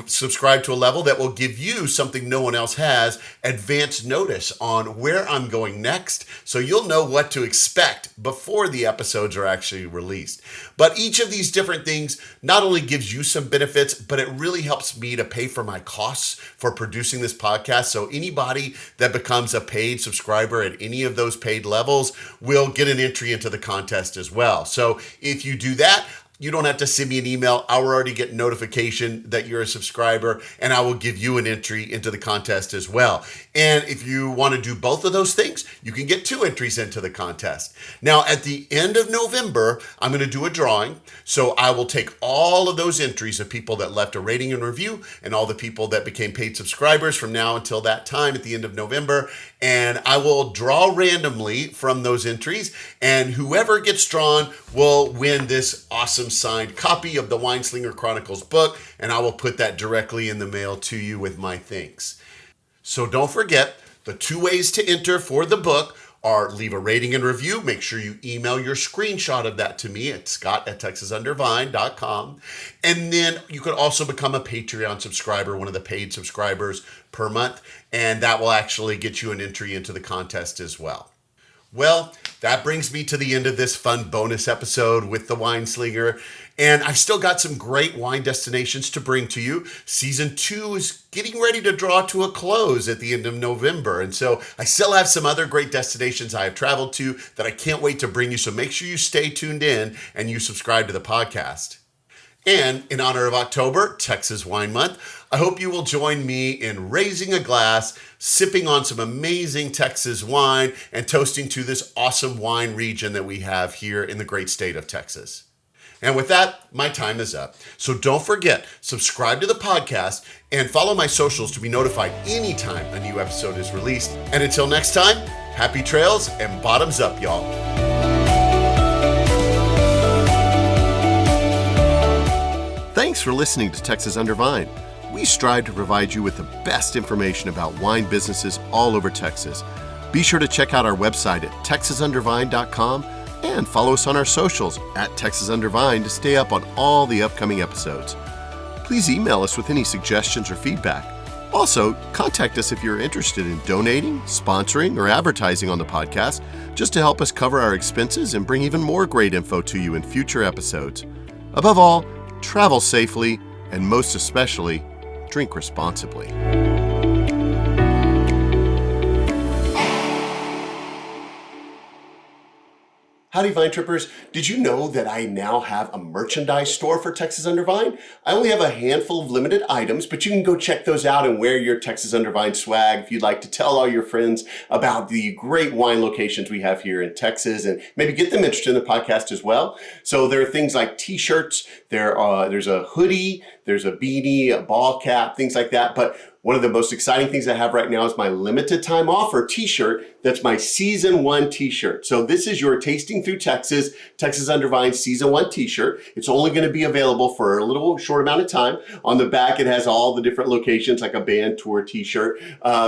subscribe to a level that will give you something no one else has, advance notice on where I'm going next, so you'll know what to expect before the episodes are actually released. But each of these different things not only gives you some benefits, but it really helps me to pay for my costs for producing this podcast. So anybody that becomes a paid subscriber at any of those paid levels will get an entry into the contest as well. So if you do that, you don't have to send me an email. I'll already get notification that you're a subscriber, and I will give you an entry into the contest as well. And if you want to do both of those things, you can get 2 entries into the contest. Now, at the end of November, I'm going to do a drawing. So I will take all of those entries of people that left a rating and review and all the people that became paid subscribers from now until that time at the end of November. And I will draw randomly from those entries, and whoever gets drawn will win this awesome signed copy of the Wineslinger Chronicles book, and I will put that directly in the mail to you with my thanks. So don't forget, the 2 ways to enter for the book or leave a rating and review. Make sure you email your screenshot of that to me at scott@texasundervine.com. And then you could also become a Patreon subscriber, one of the paid subscribers per month, and that will actually get you an entry into the contest as well. Well, that brings me to the end of this fun bonus episode with the Wineslinger. And I've still got some great wine destinations to bring to you. Season 2 is getting ready to draw to a close at the end of November. And so I still have some other great destinations I have traveled to that I can't wait to bring you. So make sure you stay tuned in and you subscribe to the podcast. And in honor of October, Texas Wine Month, I hope you will join me in raising a glass, sipping on some amazing Texas wine, and toasting to this awesome wine region that we have here in the great state of Texas. And with that, my time is up. So don't forget, subscribe to the podcast and follow my socials to be notified anytime a new episode is released. And until next time, happy trails and bottoms up, y'all. Thanks for listening to Texas Under Vine. We strive to provide you with the best information about wine businesses all over Texas. Be sure to check out our website at texasundervine.com and follow us on our socials at texasundervine to stay up on all the upcoming episodes. Please email us with any suggestions or feedback. Also, contact us if you're interested in donating, sponsoring, or advertising on the podcast, just to help us cover our expenses and bring even more great info to you in future episodes. Above all, travel safely, and most especially, drink responsibly. Howdy, Vine Trippers. Did you know that I now have a merchandise store for Texas Under Vine? I only have a handful of limited items, but you can go check those out and wear your Texas Under Vine swag if you'd like to tell all your friends about the great wine locations we have here in Texas and maybe get them interested in the podcast as well. So there are things like t-shirts, there's a hoodie, there's a beanie, a ball cap, things like that. But one of the most exciting things I have right now is my limited time offer t-shirt. That's my Season 1 t-shirt. So this is your Tasting Through Texas Under Vine Season 1 t-shirt. It's only going to be available for a little short amount of time. On the back, it has all the different locations like a band tour t-shirt.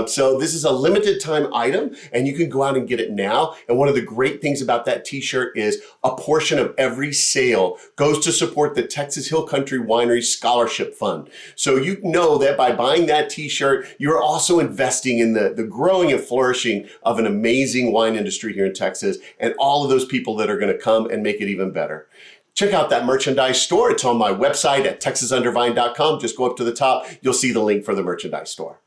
So this is a limited time item and you can go out and get it now. And one of the great things about that t-shirt is a portion of every sale goes to support the Texas Hill Country Winery Scholarship Fund. So you know that by buying that t-shirt, you're also investing in the growing and flourishing of an amazing wine industry here in Texas and all of those people that are going to come and make it even better. Check out that merchandise store. It's on my website at texasundervine.com. Just go up to the top. You'll see the link for the merchandise store.